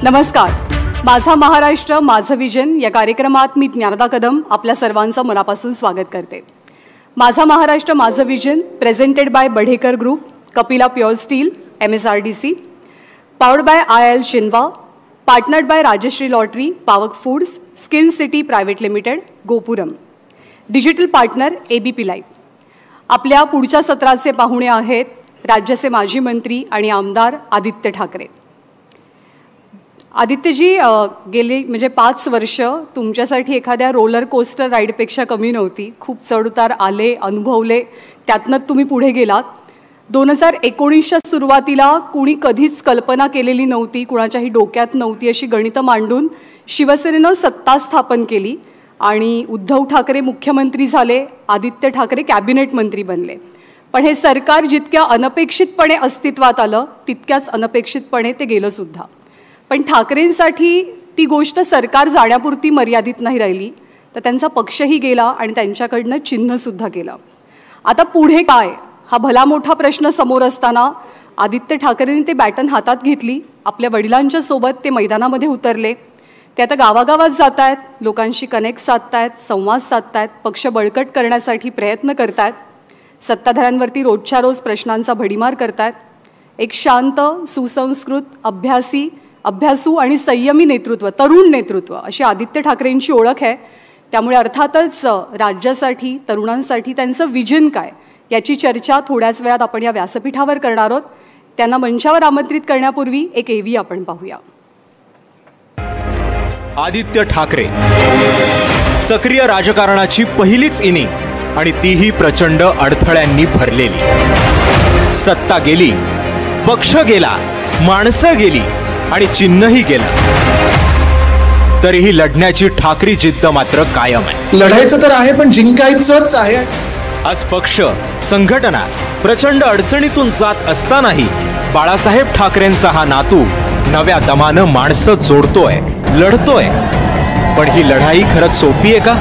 नमस्कार. माझा महाराष्ट्र माझं विजन या कार्यक्रमात मी ज्ञानदा कदम आपल्या सर्वांचं मनापासून स्वागत करते. माझा महाराष्ट्र माझं vision presented by Badhekar group, Kapila pure steel, MSRDC, powered by IIL Shinwa, partnered by Rajshree lottery, Pavak foods, skin city private limited, Gopuram, digital partner ABP live. आपल्या पुढच्या सत्राचे पाहुणे आहेत राज्याचे माजी मंत्री आणि आमदार आदित्य ठाकरे. आदित्यजी, गेली म्हणजे 5 वर्ष तुमच्यासाठी एखाद्या रोलर कोस्टर राईडपेक्षा कमी नव्हती. खूप चढउतार आले, अनुभवले, त्यातनं तुम्ही पुढे गेलात. 2019च्या सुरुवातीला कुणी कधीच कल्पना केलेली नव्हती, कुणाच्याही डोक्यात नव्हती अशी गणितं मांडून शिवसेनेनं सत्ता स्थापन केली आणि उद्धव ठाकरे मुख्यमंत्री झाले, आदित्य ठाकरे कॅबिनेट मंत्री बनले. पण हे सरकार जितक्या अनपेक्षितपणे अस्तित्वात आलं तितक्याच अनपेक्षितपणे ते गेलं सुद्धा. पण ठाकरेंसाठी ती गोष्ट सरकार जाण्यापुरती मर्यादित नाही राहिली, तर त्यांचा पक्षही गेला आणि त्यांच्याकडनं चिन्हसुद्धा गेलं. आता पुढे काय हा भला मोठा प्रश्न समोर असताना आदित्य ठाकरेंनी ते बॅटन हातात घेतली. आपल्या वडिलांच्या सोबत ते मैदानामध्ये उतरले. ते आता गावागावात जात आहेत, लोकांशी कनेक्ट साधतायत, संवाद साधतायत, पक्ष बळकट करण्यासाठी प्रयत्न करतायत, सत्ताधाऱ्यांवरती रोजच्या रोज प्रश्नांचा भडीमार करतायत. एक शांत, सुसंस्कृत, अभ्यासू आणि संयमी नेतृत्व, तरुण नेतृत्व अशी आदित्य ठाकरेंची ओळख आहे. त्यामुळे अर्थातच राज्यासाठी, तरुणांसाठी त्यांचं विजन काय याची चर्चा थोड्याच वेळात आपण या व्यासपीठावर करणार आहोत. त्यांना मंचावर आमंत्रित करण्यापूर्वी एक AV आपण पाहूया. आदित्य ठाकरे सक्रिय राजकारणाची पहिलीच इनिंग आणि तीही प्रचंड अडथळ्यांनी भरलेली. सत्ता गेली, पक्ष गेला, माणसं गेली आणि चिन्हही गेलं, तरीही लढण्याची ठाकरी जिद्द मात्र कायम आहे. लढायचं तर आहे पण जिंकायचंच आहे. आज पक्ष, संघटना प्रचंड अडचणीतून जात असतानाही बाळासाहेब ठाकरेंचा हा नातू नव्या दमानं माणसं जोडतोय, लढतोय. पण ही लढाई खरंच सोपी आहे का?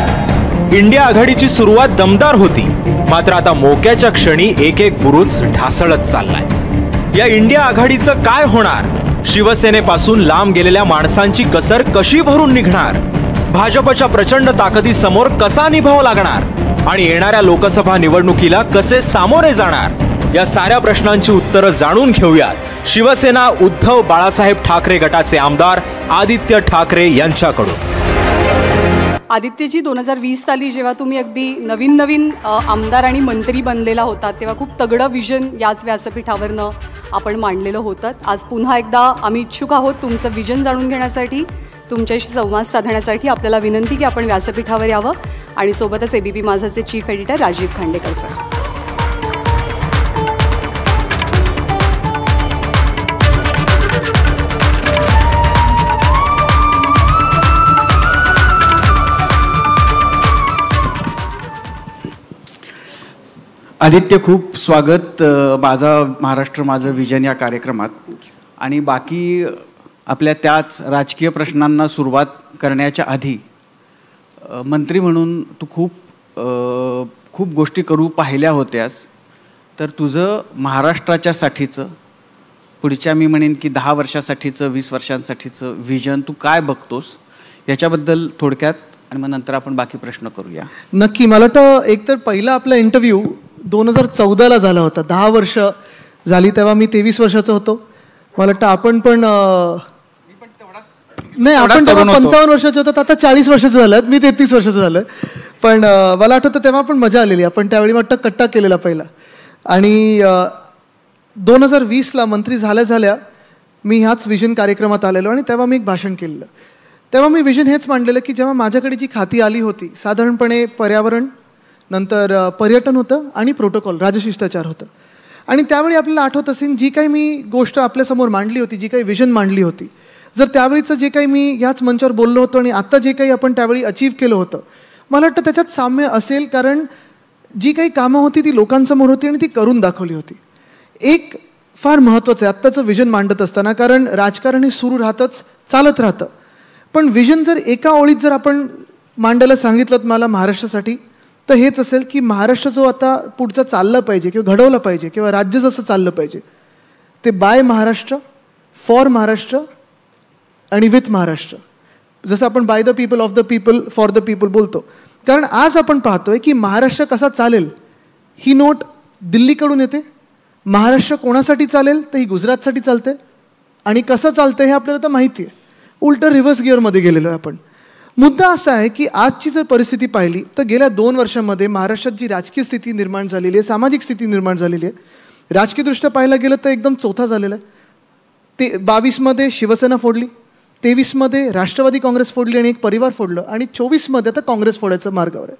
इंडिया आघाडीची सुरुवात दमदार होती, मात्र आता मोक्याच्या क्षणी एक एक बुरुज ढासळत चाललाय. या इंडिया आघाडीचं काय होणार? शिवसेनेपासून लांब गेलेल्या माणसांची कसर कशी भरून निघणार? भाजपच्या प्रचंड ताकदीसमोर कसा निभाव लागणार? आणि येणाऱ्या लोकसभा निवडणुकीला कसे सामोरे जाणार? या साऱ्या प्रश्नांची उत्तरं जाणून घेऊयात शिवसेना उद्धव बाळासाहेब ठाकरे गटाचे आमदार आदित्य ठाकरे यांच्याकडून. आदित्यजी, 2020 साली जेव्हा तुम्ही अगदी नवीन आमदार आणि मंत्री बनलेला होता तेव्हा खूप तगडं विजन याच व्यासपीठावरनं आपण मांडलेलं होतं. आज पुन्हा एकदा आम्ही इच्छुक आहोत तुमचं विजन जाणून घेण्यासाठी, तुमच्याशी संवाद साधण्यासाठी. आपल्याला विनंती की आपण व्यासपीठावर यावं आणि सोबतच ABP माझाचे chief editor Rajeev Khandekar sir. Aditya, खूप स्वागत माझा महाराष्ट्र माझं विजन या कार्यक्रमात. आणि बाकी आपल्या त्याच राजकीय प्रश्नांना सुरुवात करण्याच्या आधी मंत्री म्हणून तू खूप गोष्टी करू पाहिल्या होत्यास, तर तुझं महाराष्ट्राच्यासाठीचं पुढच्या मी म्हणेन की 10 वर्षासाठीचं, 20 वर्षांसाठीचं विजन तू काय बघतोस याच्याबद्दल थोडक्यात, आणि मग नंतर आपण बाकी प्रश्न करूया. नक्की. मला वाटतं एकतर पहिला आपला इंटरव्ह्यू 2014ला झाला होता. 10 वर्ष झाली तेव्हा मी 23 वर्षाचा होतो. मला वाटतं आपण पण नाही, आपण तेव्हा 55 वर्षाचे होतात, आता 40 वर्षाचं झालं, मी 33 वर्षाचं झालं. पण मला आठवतं तेव्हा पण मजा आलेली. आपण त्यावेळी वाटतं कट्टा केलेला पहिला. आणि 2020ला मंत्री झाल्या मी ह्याच विजन कार्यक्रमात आलेलो आणि तेव्हा मी एक भाषण केलेलं. तेव्हा मी विजन हेच मांडलेलं की जेव्हा माझ्याकडे जी खाती आली होती, साधारणपणे पर्यावरण, नंतर पर्यटन होतं आणि प्रोटोकॉल, राजशिष्टाचार होतं. आणि त्यावेळी आपल्याला आठवत असेल जी काही मी गोष्ट आपल्यासमोर मांडली होती, जी काही विजन मांडली होती, जर त्यावेळीचं जे काही मी ह्याच मंचावर बोललो होतो आणि आत्ता जे काही आपण त्यावेळी अचीव्ह केलं होतं, मला वाटतं त्याच्यात साम्य असेल. कारण जी काही कामं होती ती लोकांसमोर होती आणि ती करून दाखवली होती. एक फार महत्त्वाचं आहे आत्ताचं विजन मांडत असताना, कारण राजकारण हे सुरू राहतंच, चालत राहतं. पण विजन जर एका ओळीत जर आपण मांडायला सांगितलं मला महाराष्ट्रासाठी, तर हेच असेल की महाराष्ट्र जो आता पुढचा चालला पाहिजे किंवा घडवला पाहिजे किंवा राज्य जसं चाललं पाहिजे ते बाय महाराष्ट्र, फॉर महाराष्ट्र आणि विथ महाराष्ट्र. जसं आपण by the people, of the people, for the people बोलतो. कारण आज आपण पाहतोय की महाराष्ट्र कसा चालेल ही नोट दिल्लीकडून येते, महाराष्ट्र कोणासाठी चालेल तर ही गुजरातसाठी चालते, आणि कसं चालतं हे आपल्याला तर माहिती आहे. उलटं रिव्हर्स गिअरमध्ये गेलेलो आहे आपण. मुद्दा असा आहे की आजची जर परिस्थिती पाहिली तर गेल्या 2 वर्षांमध्ये महाराष्ट्रात जी राजकीय स्थिती निर्माण झालेली आहे, सामाजिक स्थिती निर्माण झालेली आहे, राजकीयदृष्ट्या पाहायला गेलं तर एकदम चौथा झालेला आहे. 22मध्ये शिवसेना फोडली, 23मध्ये राष्ट्रवादी काँग्रेस फोडली आणि एक परिवार फोडलं, आणि 24मध्ये आता काँग्रेस फोडायचं मार्गावर आहे.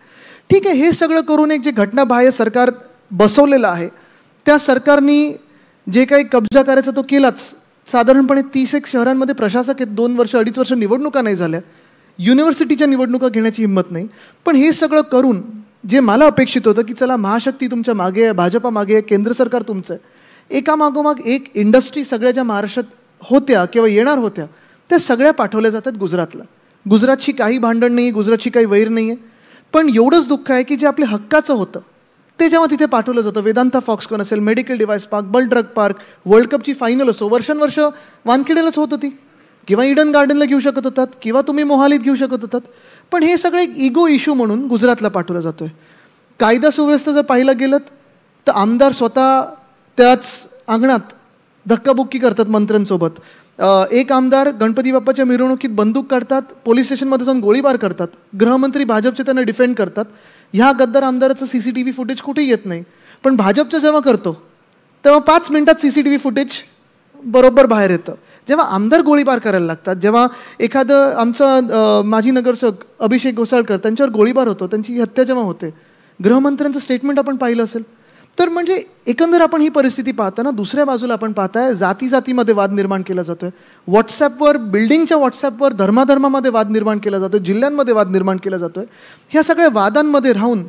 ठीक आहे, हे सगळं करून एक जे घटनाबाह्य सरकार बसवलेलं आहे, त्या सरकारनी जे काही कब्जा करायचा तो केलाच. साधारणपणे 31 शहरांमध्ये प्रशासक आहेत, 2 वर्ष 2.5 वर्ष निवडणुका नाही झाल्या, युनिव्हर्सिटीच्या निवडणुका घेण्याची हिंमत नाही. पण हे सगळं करून जे मला अपेक्षित होतं की चला महाशक्ती तुमच्या मागे आहे, भाजपा मागे आहे, केंद्र सरकार तुमचं आहे, एकामागोमाग एक इंडस्ट्री सगळ्या ज्या महाराष्ट्रात होत्या किंवा येणार होत्या त्या सगळ्या पाठवल्या जातात गुजरातला. गुजरातशी काही भांडण नाही, गुजरातशी काही वैर नाही आहे, पण एवढंच दुःख आहे की जे आपल्या हक्काचं होतं ते जेव्हा तिथे पाठवलं जातं, वेदांता फॉक्सकॉन असेल, मेडिकल डिव्हाइस पार्क, बल ड्रग पार्क, वर्ल्ड कपची फायनल असो, वर्षानुवर्ष वानखेडेलाच होत होती, किंवा इडन गार्डनला घेऊ शकत होतात, किंवा तुम्ही मोहालीत घेऊ शकत होतात. पण हे सगळं एक इगो इश्यू म्हणून गुजरातला पाठवलं जातोय. कायदा सुव्यवस्था जर पाहिलं गेलं तर आमदार स्वतः त्याच अंगणात धक्काबुक्की करतात मंत्र्यांसोबत. एक आमदार गणपती बाप्पाच्या मिरवणुकीत बंदूक काढतात, पोलीस स्टेशनमध्ये जाऊन गोळीबार करतात, गृहमंत्री भाजपचे त्यांना डिफेंड करतात. ह्या गद्दार आमदाराचं CCTV फुटेज कुठेही येत नाही, पण भाजपचं जेव्हा करतो तेव्हा 5 मिनिटात CCTV फुटेज बरोबर बाहेर येतं. जेव्हा आमदार गोळीबार करायला लागतात, जेव्हा एखादं आमचा माजी नगरसेवक अभिषेक घोसाळकर त्यांच्यावर गोळीबार होतो, त्यांची हत्या जेव्हा होते, गृहमंत्र्यांचं स्टेटमेंट आपण पाहिलं असेल. तर म्हणजे एकंदर आपण ही परिस्थिती पाहताना दुसऱ्या बाजूला आपण पाहताय जातीमध्ये वाद निर्माण केला जातोय, व्हॉट्सॲपवर, बिल्डिंगच्या व्हॉट्सॲपवर धर्माधर्मामध्ये वाद निर्माण केला जातोय, जिल्ह्यांमध्ये वाद निर्माण केला जातोय. ह्या सगळ्या वादांमध्ये राहून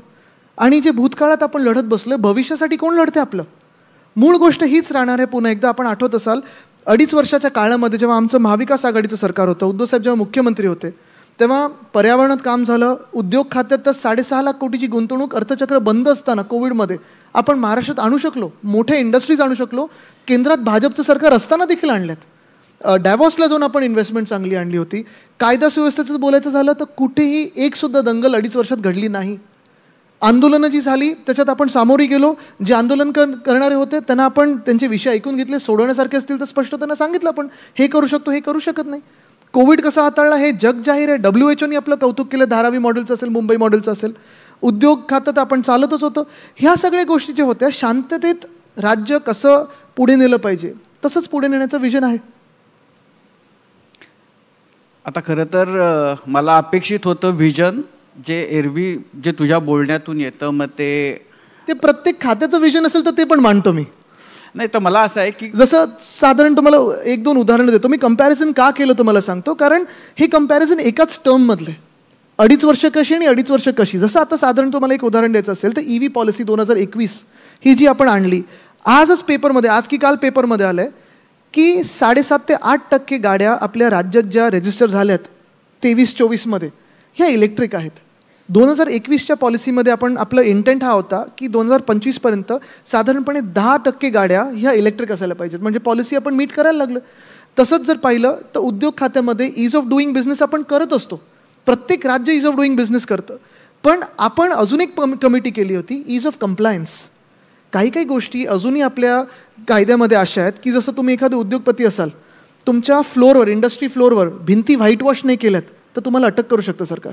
आणि जे भूतकाळात आपण लढत बसलोय, भविष्यासाठी कोण लढते आपलं? मूळ गोष्ट हीच राहणार आहे. पुन्हा एकदा आपण आठवत असाल 2.5 वर्षाच्या काळामध्ये जेव्हा आमचं महाविकास आघाडीचं सरकार होतं, उद्धवसाहेब जेव्हा मुख्यमंत्री होते, तेव्हा पर्यावरणात काम झालं, उद्योग खात्यात तर 6.5 लाख कोटीची गुंतवणूक अर्थचक्र बंद असताना कोविडमध्ये आपण महाराष्ट्रात आणू शकलो, मोठ्या इंडस्ट्रीज आणू शकलो, केंद्रात भाजपचं सरकार असताना देखील आणल्यात. डॅव्हॉसला जाऊन आपण इन्व्हेस्टमेंट चांगली आणली होती. कायदा सुव्यवस्थेचं बोलायचं झालं तर कुठेही एक सुद्धा दंगल 2.5 वर्षात घडली नाही. आंदोलनं जी झाली त्याच्यात आपण सामोरी गेलो, जे आंदोलन करणारे होते त्यांना आपण त्यांचे विषय ऐकून घेतले, सोडवण्यासारखे असतील तर स्पष्ट त्यांना सांगितलं आपण हे करू शकतो, हे करू शकत नाही. कोविड कसा हाताळला हे जग जाहीर आहे. WHO आपलं कौतुक केलं, धारावी मॉडेलचं असेल, मुंबई मॉडेलचं असेल, उद्योग खातं आपण चालतच होतं. ह्या सगळ्या गोष्टी ज्या होत्या, शांततेत राज्य कसं पुढे नेलं पाहिजे तसंच पुढे नेण्याचं विजन आहे. आता खरं तर मला अपेक्षित होतं विजन जे एरवी जे तुझ्या बोलण्यातून येतं, मग ते प्रत्येक खात्याचं विजन असेल तर ते पण मांडतो मी. नाही तर मला असं आहे की जसं साधारण तुम्हाला 1-2 उदाहरणं देतो. मी कंपॅरिझन का केलं तुम्हाला सांगतो, कारण हे कंपॅरिझन एकाच टर्ममधले 2.5 वर्ष कशी आणि 2.5 वर्ष कशी. जसं आता साधारण तुम्हाला एक उदाहरण द्यायचं असेल तर EV पॉलिसी 2021 ही जी आपण आणली, आजच पेपरमध्ये, आज की काल पेपरमध्ये आलं आहे की 7.5 ते 8% गाड्या आपल्या राज्यात ज्या रजिस्टर झाल्यात 23-24मध्ये ह्या इलेक्ट्रिक आहेत. 2021च्या पॉलिसीमध्ये आपण आपलं इंटेंट हा होता की 2025पर्यंत साधारणपणे 10% गाड्या ह्या इलेक्ट्रिक असायला पाहिजेत. म्हणजे पॉलिसी आपण मीट करायला लागलं. तसंच जर पाहिलं तर उद्योग खात्यामध्ये ईज ऑफ डुईंग बिझनेस आपण करत असतो, प्रत्येक राज्य ईज ऑफ डुईंग बिझनेस करतं, पण आपण अजून एक कमिटी केली होती ईज ऑफ कंप्लायन्स. काही गोष्टी अजूनही आपल्या कायद्यामध्ये अशा आहेत की जसं तुम्ही एखादे उद्योगपती असाल, तुमच्या फ्लोअरवर, इंडस्ट्री फ्लोअरवर भिंती व्हाईट वॉश नाही केल्यात तर तुम्हाला अटक करू शकतं सरकार.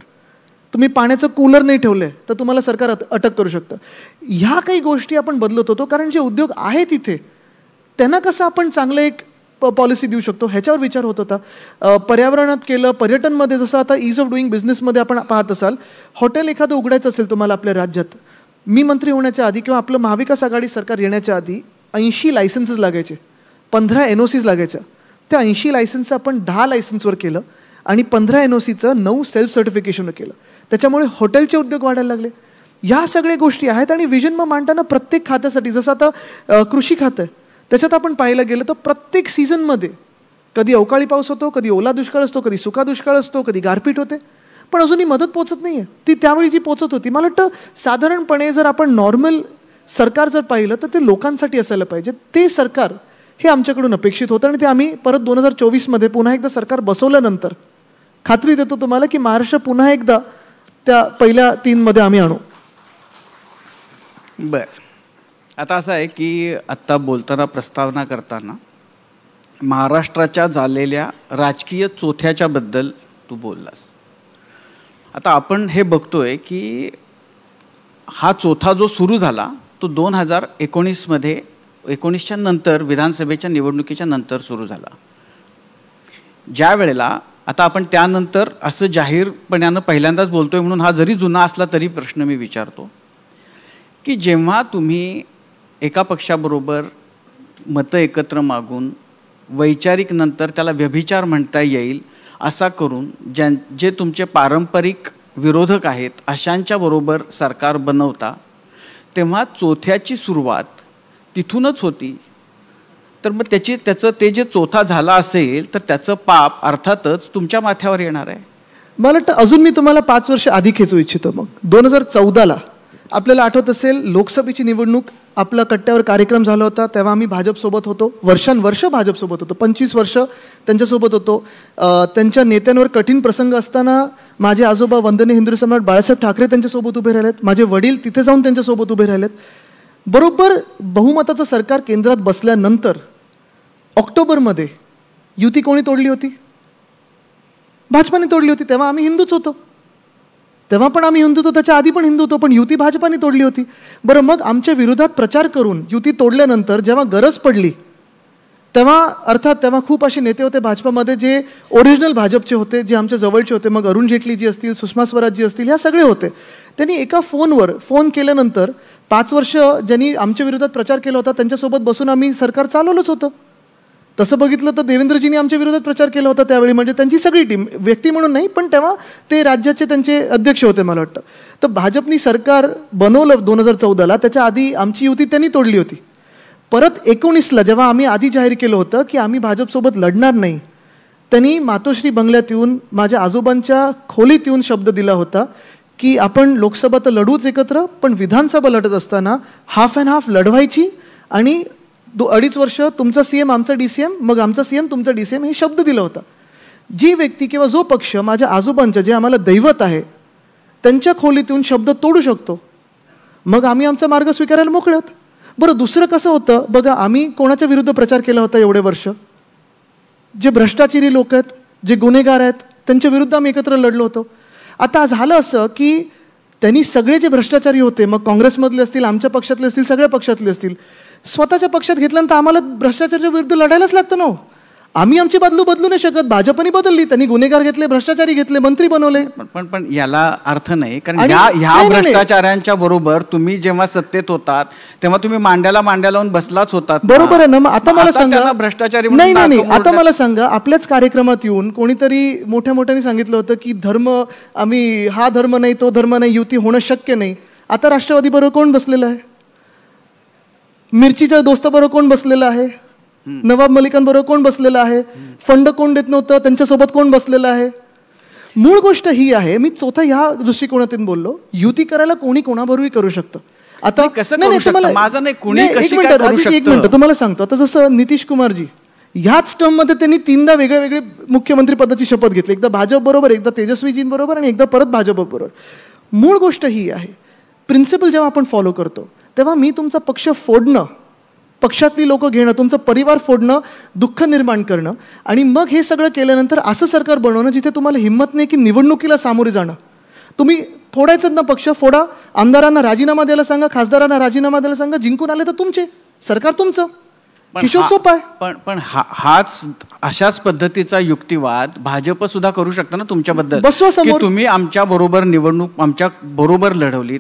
तुम्ही पाण्याचं कूलर नाही ठेवलं आहे तर तुम्हाला सरकार अटक करू शकतं. ह्या काही गोष्टी आपण बदलत होतो, कारण जे उद्योग आहे तिथे त्यांना कसं आपण चांगलं एक पॉलिसी देऊ शकतो ह्याच्यावर विचार होत होता. पर्यावरणात केलं, पर्यटनमध्ये जसं आता ईज ऑफ डुईंग बिझनेसमध्ये आपण पाहत असाल, हॉटेल एखादं उघडायचं असेल तुम्हाला आपल्या राज्यात, मी मंत्री होण्याच्या आधी किंवा आपलं महाविकास आघाडी सरकार येण्याच्या आधी 80 लायसन्सेस लागायचे, 15 NOCs लागायच्या. त्या 80 लायसन्सचं आपण 10 लायसन्सवर केलं आणि 15 NOCचं 9 सेल्फ सर्टिफिकेशनवर केलं. त्याच्यामुळे हॉटेलचे उद्योग वाढायला लागले. या सगळ्या गोष्टी आहेत. आणि विजन मग मांडताना प्रत्येक खात्यासाठी, जसं आता कृषी खातं आहे त्याच्यात आपण पाहायला गेलं तर प्रत्येक सीझनमध्ये कधी अवकाळी पाऊस होतो, कधी ओला दुष्काळ असतो, कधी सुका दुष्काळ असतो, कधी गारपीट होते, पण अजूनही मदत पोचत नाही आहे. ती त्यावेळी जी पोचत होती, मला वाटतं साधारणपणे जर आपण नॉर्मल सरकार जर पाहिलं तर ते लोकांसाठी असायला पाहिजे. ते सरकार हे आमच्याकडून अपेक्षित होतं आणि ते आम्ही परत 2024मध्ये पुन्हा एकदा सरकार बसवल्यानंतर खात्री देतो तुम्हाला की महाराष्ट्र पुन्हा एकदा त्या पहिल्या 3मध्ये आम्ही आणू. बरं, आता असं आहे की आत्ता बोलताना प्रस्तावना करताना महाराष्ट्राच्या झालेल्या राजकीय चोथ्याच्या बद्दल तू बोललास. आता आपण हे बघतोय की हा चोथा जो सुरू झाला तो 2019मध्ये 19च्या नंतर विधानसभेच्या निवडणुकीच्या नंतर सुरू झाला. ज्या वेळेला आता आपण त्यानंतर असं जाहीरपणानं पहिल्यांदाच बोलतोय म्हणून हा जरी जुना असला तरी प्रश्न मी विचारतो की जेव्हा तुम्ही एका पक्षाबरोबर मतं एकत्र मागून वैचारिक नंतर त्याला व्यभिचार म्हणता येईल असा करून जे तुमचे पारंपरिक विरोधक आहेत अशांच्या बरोबर सरकार बनवता, तेव्हा चोथ्याची सुरुवात तिथूनच होती. तर मग त्याचं ते जे चोथा झाला असेल तर त्याचं पाप अर्थातच तुमच्या माथ्यावर येणार आहे. मला वाटतं अजून मी तुम्हाला 5 वर्ष आधी खेचू इच्छितो. मग 2014ला आपल्याला आठवत असेल लोकसभेची निवडणूक, आपला कट्ट्यावर कार्यक्रम झाला होता, तेव्हा आम्ही भाजपसोबत होतो, वर्षानुवर्ष भाजपसोबत होतो, 25 वर्ष त्यांच्यासोबत होतो. त्यांच्या नेत्यांवर कठीण प्रसंग असताना माझे आजोबा वंदनीय हिंदू सम्राट बाळासाहेब ठाकरे त्यांच्यासोबत उभे राहिलेत, माझे वडील तिथे जाऊन त्यांच्यासोबत उभे राहिलेत. बरोबर बहुमताचं सरकार केंद्रात बसल्यानंतर ऑक्टोबरमध्ये युती कोणी तोडली होती? भाजपाने तोडली होती. तेव्हा आम्ही हिंदूच होतो, तेव्हा पण आम्ही हिंदू होतो, त्याच्या आधी पण हिंदू होतो, पण युती भाजपाने तोडली होती. बरं, मग आमच्या विरोधात प्रचार करून युती तोडल्यानंतर जेव्हा गरज पडली तेव्हा खूप असे नेते होते भाजपामध्ये जे ओरिजिनल भाजपचे होते, जे आमच्या जवळचे होते. मग अरुण जेटलीजी असतील, सुषमा स्वराजजी असतील, ह्या सगळे होते. त्यांनी एका फोन केल्यानंतर 5 वर्ष ज्यांनी आमच्या विरोधात प्रचार केला होता त्यांच्यासोबत बसून आम्ही सरकार चालवलंच होतं. तसं बघितलं तर देवेंद्रजींनी आमच्या विरोधात प्रचार केला होता त्यावेळी, म्हणजे त्यांची सगळी टीम, व्यक्ती म्हणून नाही, पण तेव्हा ते राज्याचे त्यांचे अध्यक्ष होते मला वाटतं. तर भाजपनी सरकार बनवलं 2014ला, त्याच्या आधी आमची युती त्यांनी तोडली होती. परत 19ला जेव्हा आम्ही आधी जाहीर केलं होतं की आम्ही भाजपसोबत लढणार नाही, त्यांनी मातोश्री बंगल्यात येऊन माझ्या आजोबांच्या खोलीत येऊन शब्द दिला होता की आपण लोकसभा तर लढूच एकत्र, पण विधानसभा लढत असताना हाफ अँड हाफ लढवायची आणि 2.5 वर्ष तुमचा सीएम आमचा डीसीएम, मग आमचा सीएम तुमचा डीसीएम, हे शब्द दिला होता. जी व्यक्ती किंवा जो पक्ष माझ्या आजोबांच्या, जे आम्हाला दैवत आहे, त्यांच्या खोलीत येऊन शब्द तोडू शकतो, मग आम्ही आमचा मार्ग स्वीकारायला मोकळे आहोत. बरं, दुसरं कसं होतं बघा, आम्ही कोणाच्या विरुद्ध प्रचार केला होता एवढे वर्ष? जे भ्रष्टाचारी लोक आहेत, जे गुन्हेगार आहेत, त्यांच्या विरुद्ध आम्ही एकत्र लढलो होतो. आता झालं असं की त्यांनी सगळे जे भ्रष्टाचारी होते, मग काँग्रेसमधले असतील, आमच्या पक्षातले असतील, सगळ्या पक्षातले असतील, स्वतःच्या पक्षात घेतल्यानंतर आम्हाला भ्रष्टाचाराच्या विरुद्ध लढायलाच लागतं ना. आम्ही आमची बदलू नाही शकत. भाजपने बदलली, त्यांनी गुन्हेगार घेतले, भ्रष्टाचारी घेतले, मंत्री बनवले. पण याला अर्थ नाही, कारण ह्या भ्रष्टाचारांच्या बरोबर तुम्ही जेव्हा सत्तेत होतात तेव्हा तुम्ही मांड्याला लावून बसलाच होतात. बरोबर आहे ना. मग आता मला सांगा, भ्रष्टाचारी नाही, आता मला सांगा, आपल्याच कार्यक्रमात येऊन कोणीतरी मोठ्याने सांगितलं होतं की आम्ही हा धर्म नाही, तो धर्म नाही, युती होणं शक्य नाही. आता राष्ट्रवादी बरोबर कोण बसलेलं आहे? मिरचीच्या दोस्ताबरोबर कोण बसलेलं आहे? नवाब मलिकांबरोबर कोण बसलेलं आहे? फंड कोण देत नव्हतं, त्यांच्यासोबत कोण बसलेलं आहे? मूळ गोष्ट ही आहे, मी चौथा ह्या दृष्टिकोनातून बोललो, युती करायला कोणी कोणाबरोबरही करू शकतं. आता एक मिनिट तुम्हाला सांगतो. आता जसं नितीश कुमारजी ह्याच टर्ममध्ये त्यांनी 3दा वेगळे मुख्यमंत्री पदाची शपथ घेतली, एकदा भाजप बरोबर, एकदा तेजस्वीजींबरोबर आणि एकदा परत भाजप बरोबर. मूळ गोष्ट ही आहे, प्रिन्सिपल जेव्हा आपण फॉलो करतो तेव्हा मी तुमचा पक्ष फोडणं, पक्षातली लोक घेणं, तुमचं परिवार फोडणं, दुःख निर्माण करणं आणि मग हे सगळं केल्यानंतर असं सरकार बनवणं जिथे तुम्हाला हिंमत नाही की निवडणुकीला सामोरे जाणं. तुम्ही फोडायचं ना, पक्ष फोडा, आमदारांना राजीनामा द्यायला सांगा, खासदारांना राजीनामा द्यायला सांगा, जिंकून आले तर तुमचे, सरकार तुमचं, हिशोब सोपा आहे. पण हाच अशाच पद्धतीचा युक्तिवाद भाजप सुद्धा करू शकतं ना तुमच्याबद्दल, की तुम्ही आमच्या बरोबर निवडणूक आमच्या बरोबर लढवलीत,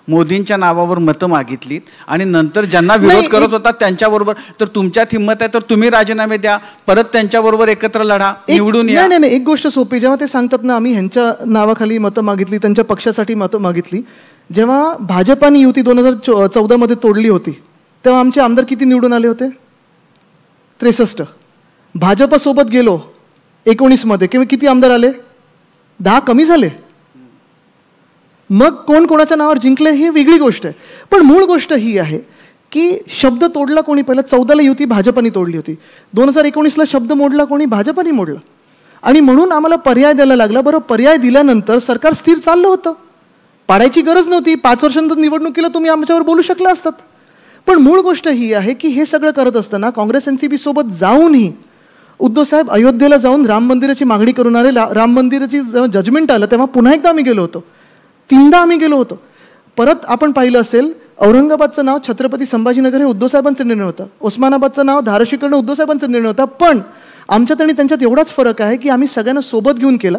मोदींच्या नावावर मतं मागितलीत आणि नंतर ज्यांना विरोध करत होता त्यांच्याबरोबर, तर तुमच्यात हिंमत आहे तर तुम्ही राजीनामे द्या, परत त्यांच्याबरोबर एकत्र लढा, निवडून या. नाही, एक गोष्ट सोपी, जेव्हा ते सांगतात ना आम्ही ह्यांच्या नावाखाली मतं मागितली, त्यांच्या पक्षासाठी मतं मागितली, जेव्हा भाजपाने युती 2014मध्ये तोडली होती तेव्हा आमचे आमदार किती निवडून आले होते? 63. भाजपसोबत गेलो 19मध्ये किती आमदार आले? 10 कमी झाले. मग कोण कोणाच्या नावावर जिंकले ही वेगळी गोष्ट आहे, पण मूळ गोष्ट ही आहे की शब्द तोडला कोणी? पहिला 14ला युती भाजपनी तोडली होती, 2019ला शब्द मोडला कोणी? भाजपनी मोडला. आणि म्हणून आम्हाला पर्याय द्यायला लागला. बरं, पर्याय दिल्यानंतर सरकार स्थिर चाललं होतं, पाडायची गरज नव्हती. 5 वर्षांनंतर निवडणुकीला तुम्ही आमच्यावर बोलू शकला असतात. पण मूळ गोष्ट ही आहे की हे सगळं करत असताना काँग्रेस NCP सोबत जाऊनही उद्धव साहेब अयोध्येला जाऊन राम मंदिराची मागणी करून आले. राम मंदिराची जेव्हा जजमेंट आलं तेव्हा पुन्हा एकदा आम्ही गेलो होतो, 3दा आम्ही गेलो होतो. परत आपण पाहिलं असेल, औरंगाबादचं नाव छत्रपती संभाजीनगर हे उद्धव साहेबांचा निर्णय होता, उस्मानाबादचं नाव धाराशिव करणं उद्धव साहेबांचा निर्णय होता. पण आमच्यात आणि त्यांच्यात एवढाच फरक आहे की आम्ही सगळ्यांना सोबत घेऊन केला.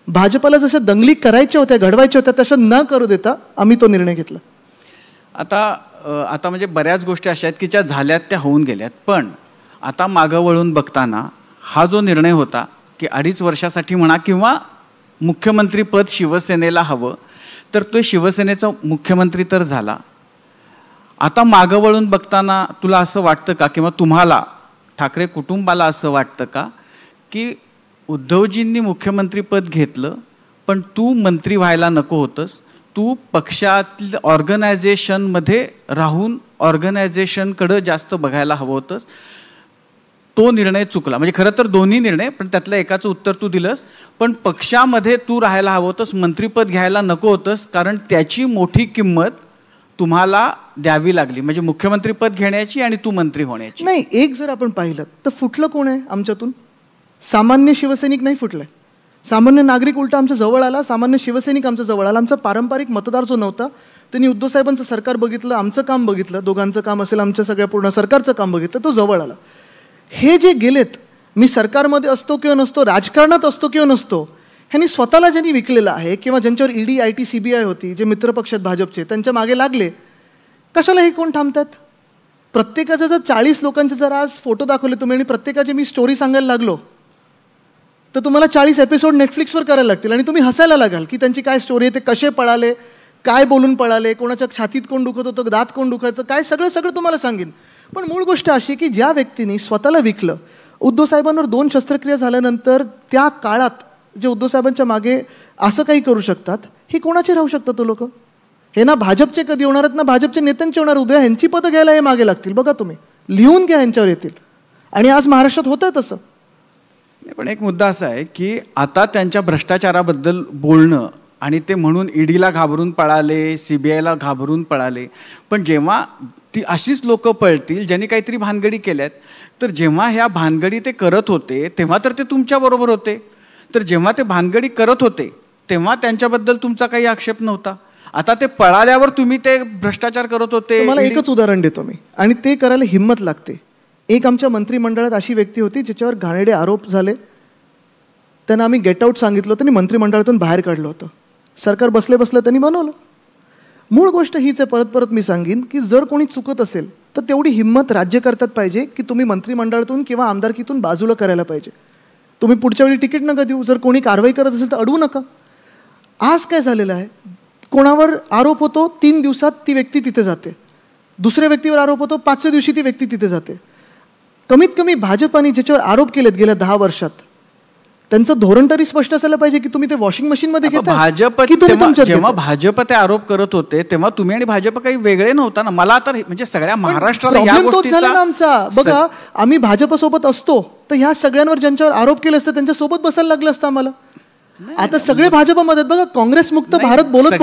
भाजपला जसं दंगली करायच्या होत्या, घडवायच्या होत्या, तसं न करू देता आम्ही तो निर्णय घेतला. आता म्हणजे बऱ्याच गोष्टी अशा आहेत की ज्या झाल्यात त्या होऊन गेल्यात. पण आता मागं वळून बघताना हा जो निर्णय होता की 2.5 वर्षासाठी म्हणा किंवा मुख्यमंत्रीपद शिवसेनेला हवं, तर तो शिवसेनेचा मुख्यमंत्री तर झाला. आता मागं वळून बघताना तुला असं वाटतं का किंवा तुम्हाला ठाकरे कुटुंबाला असं वाटतं का की उद्धवजींनी मुख्यमंत्रीपद घेतलं पण तू मंत्री व्हायला नको होतंस, तू पक्षातील ऑर्गनायझेशनमध्ये राहून ऑर्गनायझेशनकडं जास्त बघायला हवं होतंस, तो निर्णय चुकला? म्हणजे खरं तर दोन्ही निर्णय, पण त्यातलं एकाचं उत्तर तू दिलंस. पण पक्षामध्ये तू राहायला हवं होतंस, मंत्रीपद घ्यायला नको होतंस, कारण त्याची मोठी किंमत तुम्हाला द्यावी लागली, म्हणजे मुख्यमंत्रीपद घेण्याची आणि तू मंत्री होण्याची. नाही, एक जर आपण पाहिलं तर फुटलं कोण आहे आमच्यातून? सामान्य शिवसैनिक नाही फुटलाय, सामान्य नागरिक उलटा आमच्या जवळ आला, सामान्य शिवसैनिक आमच्या जवळ आला. आमचा पारंपरिक मतदार जो नव्हता त्यांनी उद्धव साहेबांचं सरकार बघितलं, आमचं काम बघितलं, दोघांचं काम असेल, आमच्या सगळ्या पूर्ण सरकारचं काम बघितलं, तो जवळ आला. हे जे गेलेत, मी सरकारमध्ये असतो किंवा नसतो, राजकारणात असतो किंवा नसतो, ह्यांनी स्वतःला ज्यांनी विकलेलं आहे किंवा ज्यांच्यावर ED, IT, CBI होती, जे मित्रपक्षात भाजपचे, त्यांच्या मागे लागले, कशाला हे कोण थांबतात? प्रत्येकाचं जर 40 लोकांचे जर आज फोटो दाखवले तुम्ही आणि प्रत्येकाची मी स्टोरी सांगायला लागलो तर तुम्हाला 40 एपिसोड नेटफ्लिक्सवर करायला लागतील आणि तुम्ही हसायला लागाल की त्यांची काय स्टोरी आहे, ते कसे पळाले, काय बोलून पळाले, कोणाच्या छातीत कोण दुखत होतं, दात कोण दुखायचं, काय सगळं तुम्हाला सांगेन. पण मूळ गोष्ट अशी की ज्या व्यक्तीने स्वतःला विकलं, उद्धव साहेबांवर 2 शस्त्रक्रिया झाल्यानंतर त्या काळात जे उद्धव साहेबांच्या मागे असं काही करू शकतात, हे कोणाचे राहू शकतात तो लोक? हे ना भाजपचे कधी होणार आहेत ना भाजपचे नेत्यांचे होणार. उद्या ह्यांची पदं घ्यायला हे मागे लागतील. बघा तुम्ही लिहून घ्या, ह्यांच्यावर येतील. आणि आज महाराष्ट्रात होत आहे तसं. पण एक मुद्दा असा आहे की आता त्यांच्या भ्रष्टाचाराबद्दल बोलणं आणि ते म्हणून EDला घाबरून पळाले, CBIला घाबरून पळाले, पण जेव्हा ती अशीच लोक पळतील ज्यांनी काहीतरी भानगडी केल्यात, तर जेव्हा ह्या भानगडी ते करत होते तेव्हा तर ते तुमच्याबरोबर होते, तर जेव्हा ते भानगडी करत होते तेव्हा त्यांच्याबद्दल तुमचा काही आक्षेप नव्हता. आता ते पळाल्यावर तुम्ही ते भ्रष्टाचार करत होते. मला एकच उदाहरण देतो मी, आणि ते करायला हिंमत लागते. एक आमच्या मंत्रिमंडळात अशी व्यक्ती होती ज्याच्यावर घाणेरडे आरोप झाले, त्यांना आम्ही गेट आउट सांगितलं होतं आणि मंत्रिमंडळातून बाहेर काढलं होतं. सरकार बसले त्यांनी बनवलं. मूळ गोष्ट हीच आहे, परत मी सांगेन की जर कोणी चुकत असेल तर तेवढी हिंमत राज्यकर्त्यात पाहिजे की तुम्ही मंत्रिमंडळातून किंवा आमदारकीतून बाजूला करायला पाहिजे. तुम्ही पुढच्या वेळी तिकीट नका देऊ. जर कोणी कारवाई करत असेल तर अडवू नका. आज काय झालेलं आहे, कोणावर आरोप होतो 3 दिवसात ती व्यक्ती तिथे जाते, दुसऱ्या व्यक्तीवर आरोप होतो 5व्या दिवशी ती व्यक्ती तिथे जाते. कमीत कमी भाजपाने ज्याच्यावर आरोप केलेत गेल्या 10 वर्षात त्यांचं धोरण तरी स्पष्ट असायला पाहिजे की तुम्ही ते वॉशिंग मशीनमध्ये घेता. जेव्हा भाजप ते आरोप करत होते तेव्हा तुम्ही आणि भाजप काही वेगळे नव्हता ना. मला तर म्हणजे सगळ्या महाराष्ट्राला झाला ना आमचा. बघा, आम्ही भाजपसोबत असतो तर ह्या सगळ्यांवर ज्यांच्यावर आरोप केले असते त्यांच्यासोबत बसायला लागलं असतं आम्हाला. आता सगळे भाजपमध्ये बघा, काँग्रेस मुक्त भारत बोलत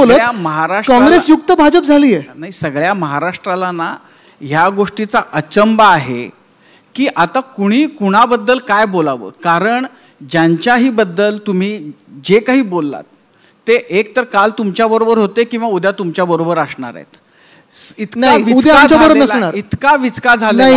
काँग्रेस युक्त भाजप झाली आहे. नाही, सगळ्या महाराष्ट्राला ना ह्या गोष्टीचा अचंबा आहे की आता कुणी कुणाबद्दल काय बोलावं. कारण ज्यांच्याही बद्दल तुम्ही जे काही बोललात ते एक तर काल तुमच्या बरोबर होते किंवा उद्या तुमच्या बरोबर असणार आहेत. इतका विचका झाला.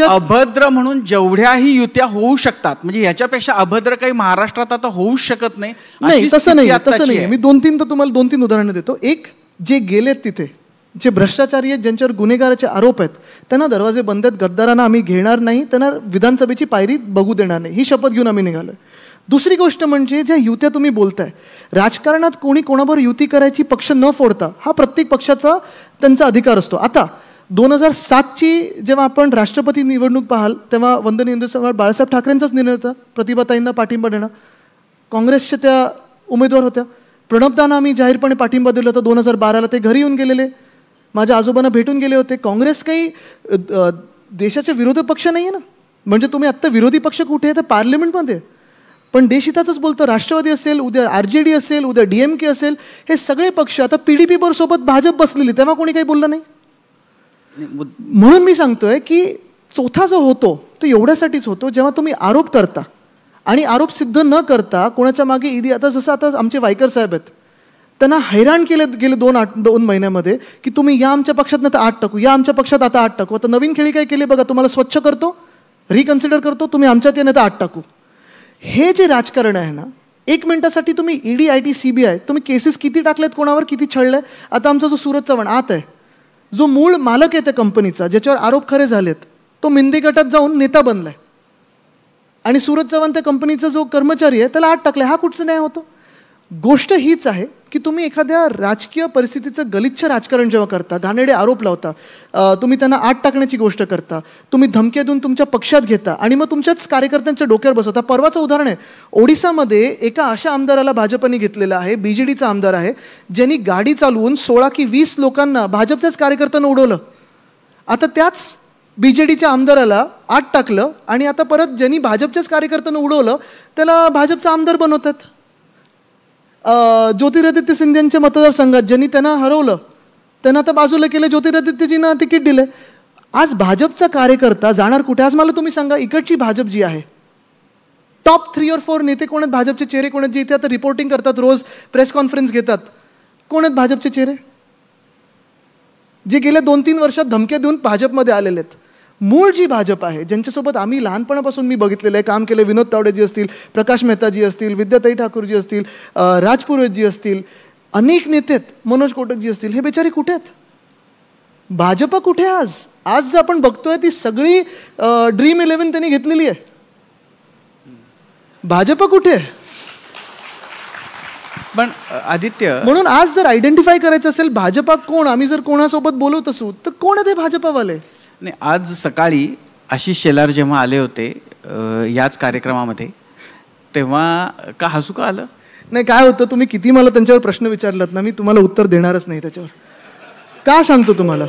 अभद्र म्हणून जेवढ्याही युत्या होऊ शकतात, म्हणजे याच्यापेक्षा अभद्र काही महाराष्ट्रात आता होऊच शकत नाही. तसं नाही. मी 2-3 तर तुम्हाला 2-3 उदाहरणं देतो. एक, जे गेलेत तिथे, जे भ्रष्टाचारी आहेत, ज्यांच्यावर गुन्हेगाराचे आरोप आहेत, त्यांना दरवाजे बंद आहेत, गद्दारांना आम्ही घेणार नाही, त्यांना विधानसभेची पायरी बघू देणार नाही, ही शपथ घेऊन आम्ही निघालोय. दुसरी गोष्ट म्हणजे ज्या युत्या तुम्ही बोलताय, राजकारणात कोणी कोणाबरोबर युती करायची पक्ष न फोडता हा प्रत्येक पक्षाचा त्यांचा अधिकार असतो. आता 2007ची जेव्हा आपण राष्ट्रपती निवडणूक पाहाल तेव्हा वंदनीय सम्राट बाळासाहेब ठाकरेंचाच निर्णय होता प्रतिभाताईंना पाठिंबा देणं. काँग्रेसच्या त्या उमेदवार होत्या. प्रणबदांना आम्ही जाहीरपणे पाठिंबा दिला होता 2012ला. ते घरी येऊन गेलेले. माझ्या आजोबांना भेटून गेले होते. काँग्रेस काही देशाचे विरोधी पक्ष नाही आहे ना. म्हणजे तुम्ही आत्ता विरोधी पक्ष कुठे आहे तर पार्लमेंटमध्ये, पण देशहिताचंच बोलतं. राष्ट्रवादी असेल, उद्या RJD असेल, उद्या DMK असेल, हे सगळे पक्ष. आता PDP सोबत भाजप बसलेली, तेव्हा कोणी काही बोललं नाही. म्हणून मी सांगतोय की चौथा जो होतो तो एवढ्यासाठीच होतो जेव्हा तुम्ही आरोप करता आणि आरोप सिद्ध न करता कोणाच्या मागे ईडी. आता जसं आता आमचे वायकर साहेब आहेत, त्यांना हैराण केले गेले 2 महिन्यामध्ये की तुम्ही या आमच्या पक्षात नाही तर 8 टाकू, या आमच्या पक्षात आता 8 टाकू. आता नवीन खेळी काय केली बघा, तुम्हाला स्वच्छ करतो, रिकन्सिडर करतो, तुम्ही आमच्यात या नाही तर 8 टाकू. हे जे राजकारण आहे ना, 1 मिनिटासाठी तुम्ही ED, IT, CBI तुम्ही केसेस किती टाकलेत, कोणावर किती छळलंय. आता आमचा जो सूरज चव्हाण आत आहे, जो मूळ मालक आहे त्या कंपनीचा, ज्याच्यावर आरोप खरे झालेत, तो मिंदे गटात जाऊन नेता बनलाय. आणि सूरज चव्हाण त्या कंपनीचा जो कर्मचारी आहे त्याला 8 टाकले. हा कुठचं न्याय होतो? गोष्ट हीच आहे की तुम्ही एखाद्या राजकीय परिस्थितीचं गलिच्छ राजकारण जेव्हा करता, घाणेरडे आरोप लावता, तुम्ही त्यांना 8 टाकण्याची गोष्ट करता, तुम्ही धमक्या देऊन तुमच्या पक्षात घेता आणि मग तुमच्याच कार्यकर्त्यांच्या डोक्यावर बसवता. परवाचं उदाहरण आहे, ओडिसामध्ये एका अशा आमदाराला भाजपने घेतलेलं आहे, BJDचा आमदार आहे, ज्यांनी गाडी चालवून 16 की 20 लोकांना, भाजपच्याच कार्यकर्त्यांना उडवलं. आता त्याच BJDच्या आमदाराला 8 टाकलं आणि आता परत ज्यांनी भाजपच्याच कार्यकर्त्यांना उडवलं त्याला भाजपचा आमदार बनवतात. ज्योतिरादित्य सिंधियांच्या मतदारसंघात ज्यांनी त्यांना हरवलं त्यांना आता बाजूला केलं, ज्योतिरादित्यजींना तिकीट दिले. आज भाजपचा कार्यकर्ता जाणार कुठे? आज मला तुम्ही सांगा, इकडची भाजप जी आहे, टॉप 3 or 4 नेते कोण आहेत भाजपचे चेहरे, कोण आहेत जे इथे आता रिपोर्टिंग करतात, रोज प्रेस कॉन्फरन्स घेतात, कोण आहेत भाजपचे चेहरे जे गेल्या 2-3 वर्षात धमक्या देऊन भाजपमध्ये आलेले आहेत? मूळ जी भाजप आहे, ज्यांच्यासोबत आम्ही लहानपणापासून मी बघितलेलं आहे, काम केलं, विनोद तावडेजी असतील, प्रकाश मेहताजी असतील, विद्याताई ठाकूरजी असतील, राजपुरोहितजी असतील, अनेक नेते आहेत, मनोज कोटकजी असतील, हे बेचारे कुठे आहेत? भाजप कुठे आज? आज जर आपण बघतोय ती सगळी ड्रीम 11 त्यांनी घेतलेली आहे. भाजप कुठे? पण आदित्य, म्हणून आज जर आयडेंटिफाय करायचं असेल भाजपा कोण, आम्ही जर कोणासोबत बोलवत असू तर कोण आहे ते भाजपावाले? नाही, आज सकाळी आशिष शेलार जेव्हा आले होते याच कार्यक्रमामध्ये, तेव्हा का हसू का आलं? नाही, काय होतं, तुम्ही किती मला त्यांच्यावर प्रश्न विचारलात ना, मी तुम्हाला उत्तर देणारच नाही त्याच्यावर. का सांगतो तुम्हाला,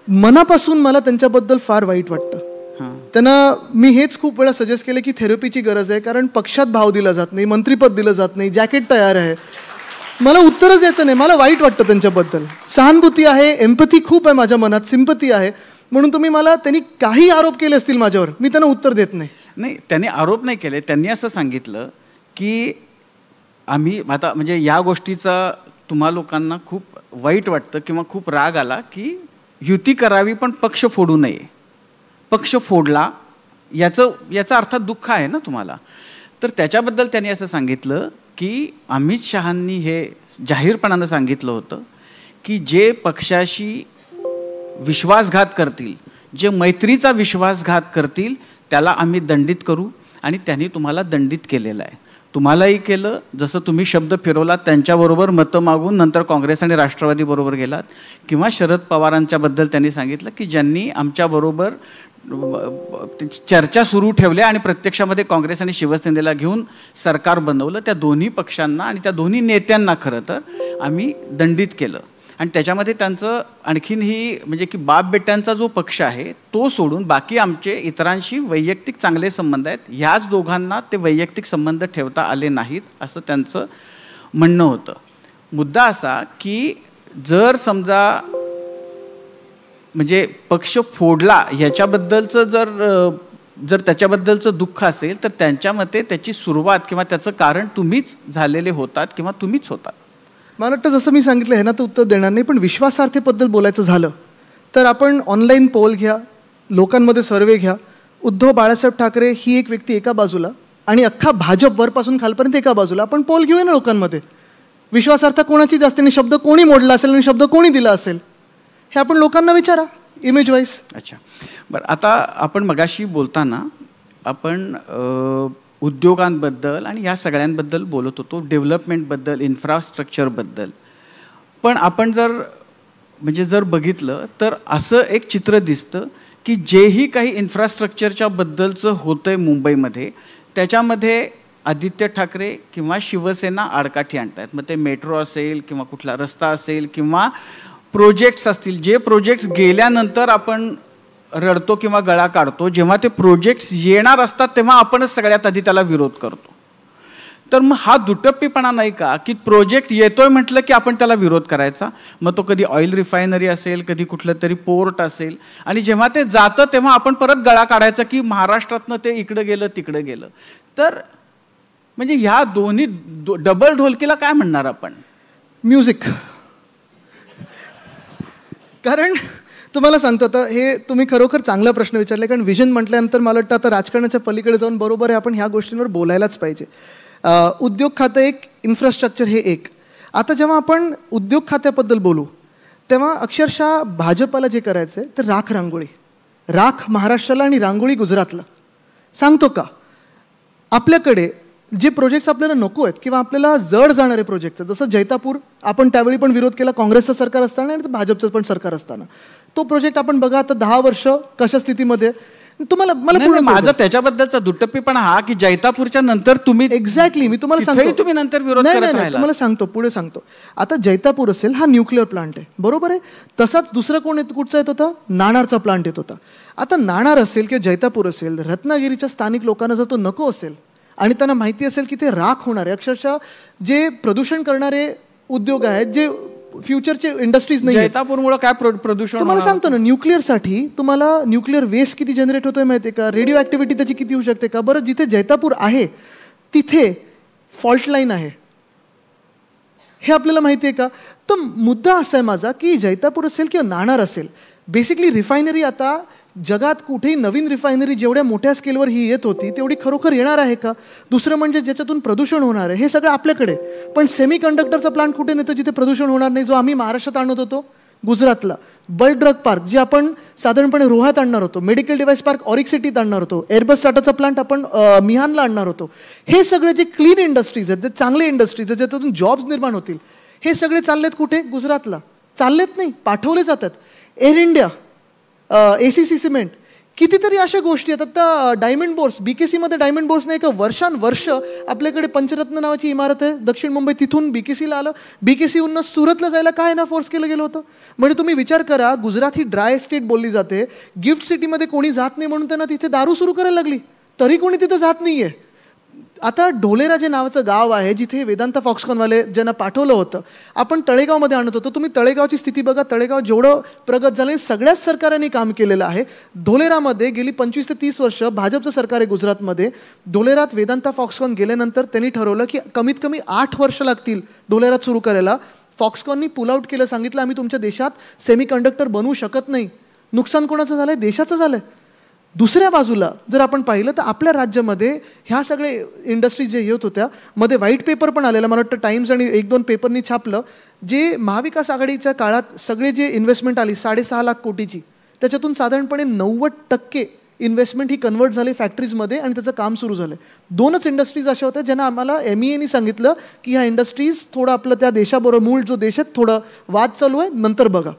मनापासून मला त्यांच्याबद्दल फार वाईट वाटतं. त्यांना मी हेच खूप वेळा सजेस्ट केलं की थेरपीची गरज आहे, कारण पक्षात भाव दिला जात नाही, मंत्रीपद दिलं जात नाही, जॅकेट तयार आहे, मला उत्तरच द्यायचं नाही. मला वाईट वाटतं त्यांच्याबद्दल. सहानुभूती आहे, एम्पथी खूप आहे माझ्या मनात, सिंपथी आहे. म्हणून तुम्ही मला, त्यांनी काही आरोप केले असतील माझ्यावर, मी त्यांना उत्तर देत नाही. नाही, त्यांनी आरोप नाही केले. त्यांनी असं सांगितलं की आम्ही आता, म्हणजे या गोष्टीचा तुम्हा लोकांना खूप वाईट वाटतं किंवा खूप राग आला की युती करावी पण पक्ष फोडू नये. पक्ष फोडला याचा अर्थात दुःख आहे ना तुम्हाला. तर त्याच्याबद्दल त्यांनी असं सांगितलं की अमित शहांनी हे जाहीरपणानं सांगितलं होतं की जे पक्षाशी विश्वासघात करतील, जे मैत्रीचा विश्वासघात करतील, त्याला आम्ही दंडित करू. आणि त्यांनी तुम्हाला दंडित केलेलं आहे. तुम्हालाही केलं, जसं तुम्ही शब्द फिरवलात त्यांच्याबरोबर मतं मागून नंतर काँग्रेस आणि राष्ट्रवादी बरोबर गेलात. किंवा शरद पवारांच्याबद्दल त्यांनी सांगितलं की ज्यांनी आमच्याबरोबर चर्चा सुरू ठेवल्या आणि प्रत्यक्षामध्ये काँग्रेस आणि शिवसेनेला घेऊन सरकार बनवलं, त्या दोन्ही पक्षांना आणि त्या दोन्ही नेत्यांना खरं तर आम्ही दंडित केलं. आणि त्याच्यामध्ये त्यांचं आणखीनही, म्हणजे की बाप बेट्यांचा जो पक्ष आहे तो सोडून बाकी आमचे इतरांशी वैयक्तिक चांगले संबंध आहेत, ह्याच दोघांना ते वैयक्तिक संबंध ठेवता आले नाहीत असं त्यांचं म्हणणं होतं. मुद्दा असा की जर समजा म्हणजे पक्ष फोडला ह्याच्याबद्दलचं जर त्याच्याबद्दलचं दुःख असेल तर त्यांच्या मते त्याची सुरुवात किंवा त्याचं कारण तुम्हीच झालेले होतात किंवा तुम्हीच होतात. मला वाटतं जसं मी सांगितलं आहे ना, तर उत्तर देणार नाही. पण विश्वासार्हतेबद्दल बोलायचं झालं तर आपण ऑनलाईन पोल घ्या, लोकांमध्ये सर्वे घ्या. उद्धव बाळासाहेब ठाकरे ही एक व्यक्ती एका बाजूला आणि अख्खा भाजप वरपासून खालपर्यंत एका बाजूला. आपण पोल घेऊया ना लोकांमध्ये. विश्वासार्हता कोणाची जास्त आणि शब्द कोणी मोडला असेल आणि शब्द कोणी दिला असेल हे आपण लोकांना विचारा, इमेज वाईज. अच्छा, बरं. आता आपण मगाशी बोलताना आपण उद्योगांबद्दल आणि ह्या सगळ्यांबद्दल बोलत होतो, डेव्हलपमेंटबद्दल, इन्फ्रास्ट्रक्चरबद्दल. पण आपण जर बघितलं तर असं एक चित्र दिसतं की जेही काही इन्फ्रास्ट्रक्चरच्या बद्दलचं होतं आहे मुंबईमध्ये, त्याच्यामध्ये आदित्य ठाकरे किंवा शिवसेना आडकाठी आणत आहेत. मग ते मेट्रो असेल किंवा कुठला रस्ता असेल किंवा प्रोजेक्ट्स असतील, जे प्रोजेक्ट्स गेल्यानंतर आपण रडतो किंवा गळा काढतो, जेव्हा ते प्रोजेक्ट्स येणार असतात तेव्हा आपणच सगळ्यात आधी त्याला विरोध करतो. तर मग हा दुटप्पीपणा नाही का, की प्रोजेक्ट येतोय म्हटलं की आपण त्याला विरोध करायचा. मग तो कधी ऑइल रिफायनरी असेल, कधी कुठलं तरी पोर्ट असेल, आणि जेव्हा ते जातं तेव्हा आपण परत गळा काढायचा की महाराष्ट्रातनं ते इकडं गेलं तिकडं गेलं. तर म्हणजे ह्या दोन्ही डबल ढोलकीला काय म्हणणार आपण? म्युझिक. कारण तुम्हाला सांगतो, आता हे तुम्ही खरोखर चांगला प्रश्न विचारले. कारण विजन म्हटल्यानंतर मला वाटतं आता राजकारणाच्या पलीकडे जाऊन बरोबर आहे आपण ह्या गोष्टींवर बोलायलाच पाहिजे. उद्योग खातं एक, इन्फ्रास्ट्रक्चर हे एक. आता जेव्हा आपण उद्योग खात्याबद्दल बोलू तेव्हा अक्षरशः भाजपाला जे करायचं आहे तर राख रांगोळी, राख महाराष्ट्राला आणि रांगोळी गुजरातला. सांगतो का, आपल्याकडे जे प्रोजेक्ट्स आपल्याला नको आहेत किंवा आपल्याला जड जाणारे प्रोजेक्ट्स आहेत, जसं जैतापूर, आपण त्यावेळी पण विरोध केला काँग्रेसचं सरकार असताना आणि भाजपचं पण सरकार असताना. तो प्रोजेक्ट आपण बघा आता 10 वर्ष कशा स्थितीमध्ये. तुम्हाला मला माझा त्याच्याबद्दलचा दुटप्पीपणा हा की जैतापूरच्या नंतर तुम्ही एक्झॅक्टली मी तुम्हाला सांगतो, तुम्ही नंतर विरोध करत राहिला. तुम्हाला सांगतो, पुढे सांगतो. आता जैतापूर असेल, हा न्यूक्लिअर प्लांट आहे, बरोबर आहे. तसाच दुसरा कोण कुठचा येत होता, नाणारचा प्लांट येत होता. आता नाणार असेल किंवा जैतापूर असेल, रत्नागिरीच्या स्थानिक लोकांना जर तो नको असेल आणि त्यांना माहिती असेल की ते राख होणार आहे, अक्षरशः जे प्रदूषण करणारे उद्योग आहेत, जे फ्युचरचे इंडस्ट्रीज नाही, जैतापूरमुळे काय प्रदूषण. तुम्हाला सांगतो ना, न्यूक्लिअरसाठी तुम्हाला न्यूक्लिअर वेस्ट किती जनरेट होतोय माहिती आहे का, रेडिओ ऍक्टिव्हिटी त्याची किती होऊ शकते का. बरं, जिथे जैतापूर आहे तिथे फॉल्ट लाईन आहे, हे आपल्याला माहिती आहे का. तर मुद्दा असा आहे माझा की जैतापूर असेल किंवा नाणार असेल, बेसिकली रिफायनरी आता जगात कुठेही नवीन रिफायनरी जेवढ्या मोठ्या स्केलवर ही येत होती तेवढी खरोखर येणार आहे का. दुसरं म्हणजे ज्याच्यातून प्रदूषण होणार आहे हे सगळं आपल्याकडे, पण सेमी कंडक्टरचा प्लांट कुठे नेतो जिथे प्रदूषण होणार नाही, जो आम्ही महाराष्ट्रात आणत होतो गुजरातला. बल्क ड्रग पार्क जे आपण साधारणपणे रोहात आणणार होतो, मेडिकल डिव्हाइस पार्क ऑरिक सिटीत आणणार होतो, एअरबस टाटाचा प्लांट आपण मिहानला आणणार होतो. हे सगळे जे क्लीन इंडस्ट्रीज आहेत, जे चांगले इंडस्ट्रीज आहेत, ज्याच्यातून जॉब्स निर्माण होतील, हे सगळे चाललेत कुठे, गुजरातला. चाललेत नाही, पाठवले जातात. एअर इंडिया, ACC सिमेंट, कितीतरी अशा गोष्टी आहेत. आता डायमंड बोर्स, BKCमध्ये डायमंड बोर्स नाही का, वर्षानुवर्ष आपल्याकडे पंचरत्न नावाची इमारत आहे दक्षिण मुंबई, तिथून BKCला आलं. BKCहून सुरतला जायला काय ना फोर्स केलं गेलं होतं. म्हणजे तुम्ही विचार करा, गुजरात ही ड्राय स्टेट बोलली जाते, गिफ्ट सिटीमध्ये कोणी जात नाही म्हणून त्यांना तिथे दारू सुरू करायला लागली, तरी कोणी तिथे जात नाहीये. आता ढोलेरा जे नावाचं गाव आहे जिथे वेदांता फॉक्सकॉनवाले ज्यांना पाठवलं होतं, आपण तळेगावमध्ये आणत होतो. तुम्ही तळेगावची स्थिती बघा, तळेगाव जेवढं प्रगत झालं सगळ्याच सरकारांनी काम केलेलं आहे. ढोलेरामध्ये गेली 25 ते 30 वर्ष भाजपचं सरकार आहे गुजरातमध्ये. ढोलेरात वेदांता फॉक्सकॉन गेल्यानंतर त्यांनी ठरवलं की कमीत कमी 8 वर्ष लागतील ढोलेरात सुरू करायला. फॉक्सकॉननी पुल आउट केलं, सांगितलं आम्ही तुमच्या देशात सेमी कंडक्टर बनवू शकत नाही. नुकसान कोणाचं झालंय, देशाचं झालंय. दुसऱ्या बाजूला जर आपण पाहिलं तर आपल्या राज्यामध्ये ह्या सगळे इंडस्ट्रीज जे येत होत्या, मध्ये व्हाईट पेपर पण आलेला, मला वाटतं टाइम्स आणि 1-2 पेपरनी छापलं, जे महाविकास आघाडीच्या काळात सगळे जे इन्व्हेस्टमेंट आली 6.5 लाख कोटीची, त्याच्यातून साधारणपणे 90% इन्व्हेस्टमेंट ही कन्वर्ट झाली फॅक्टरीजमध्ये आणि त्याचं काम सुरू झालं. 2च इंडस्ट्रीज अशा होत्या ज्यांना आम्हाला MEAनी सांगितलं की ह्या इंडस्ट्रीज थोडं आपलं त्या देशाबरोबर, मूळ जो देश आहे, थोडं वाद चालू आहे, नंतर बघा.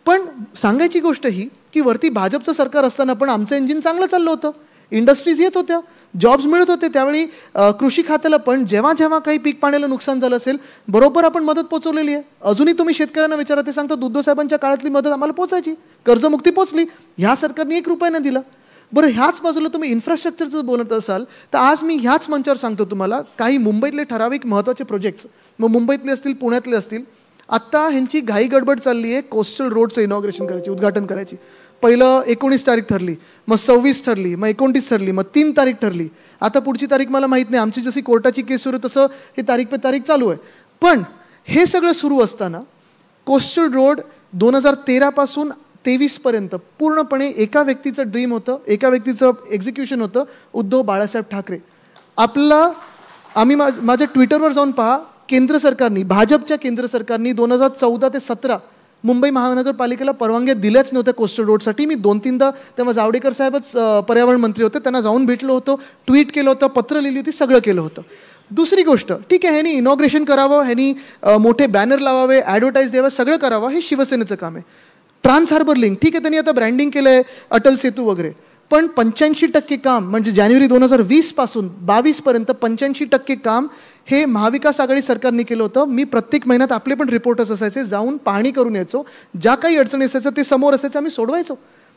पण सांगायची गोष्ट ही की वरती भाजपचं सरकार असताना पण आमचं इंजिन चांगलं चाललं होतं, इंडस्ट्रीज येत होत्या, जॉब्स मिळत होते. त्यावेळी कृषी खात्याला पण जेव्हा जेव्हा काही पीक पाण्याला नुकसान झालं असेल बरोबर आपण मदत पोचवलेली आहे. अजूनही तुम्ही शेतकऱ्यांना विचारा, ते सांगतात उद्धव साहेबांच्या काळातली मदत आम्हाला पोचायची, कर्जमुक्ती पोचली, ह्या सरकारने 1 रुपया नाही दिला. बरं, ह्याच बाजूला तुम्ही इन्फ्रास्ट्रक्चरचं बोलत असाल तर आज मी ह्याच मंचावर सांगतो तुम्हाला काही मुंबईतले ठराविक महत्त्वाचे प्रोजेक्ट्स, मग मुंबईतले असतील, पुण्यातले असतील. आत्ता ह्यांची घाई गडबड चालली आहे कोस्टल रोडचं इनॉग्रेशन करायची, उद्घाटन करायची. पहिलं 19 तारीख ठरली, मग 26 ठरली, मग 29 ठरली, मग 3 तारीख ठरली. आता पुढची तारीख मला माहीत नाही, आमची जशी कोर्टाची केस सुरू तसं हे तारीख पे तारीख चालू आहे. पण हे सगळं सुरू असताना कोस्टल रोड 2013 पासून 23 पर्यंत पूर्णपणे एका व्यक्तीचं ड्रीम होतं, एका व्यक्तीचं एक्झिक्युशन होतं, उद्धव बाळासाहेब ठाकरे. आम्ही माझ्या ट्विटरवर जाऊन पहा, केंद्र सरकारनी, भाजपच्या केंद्र सरकारनी 2014 ते 17 मुंबई महानगरपालिकेला परवानग्या दिल्याच नव्हत्या कोस्टल रोडसाठी. मी 2-3दा, तेव्हा जावडेकर साहेबच पर्यावरण मंत्री होते, त्यांना जाऊन भेटलो होतो, ट्विट केलं होतं, पत्र लिहिली होती, सगळं केलं होतं. दुसरी गोष्ट, ठीक आहे, ह्यांनी इनॉग्रेशन करावं, ह्यांनी मोठे बॅनर लावावे, ॲडव्हर्टाईज द्यावं, सगळं करावं, हे शिवसेनेचं काम आहे. ट्रान्स हार्बर लिंक, ठीक आहे, त्यांनी आता ब्रँडिंग केलं आहे, अटल सेतू वगैरे, पण 85% काम म्हणजे जानेवारी 2020 पासून 22 पर्यंत 85% काम हे महाविकास आघाडी सरकारने केलं होतं. मी प्रत्येक महिन्यात आपले पण रिपोर्टर्स असायचे, जाऊन पाहणी करून यायचो. ज्या काही अडचणी असायचं ते समोर असायचं, आम्ही सोडवायचो.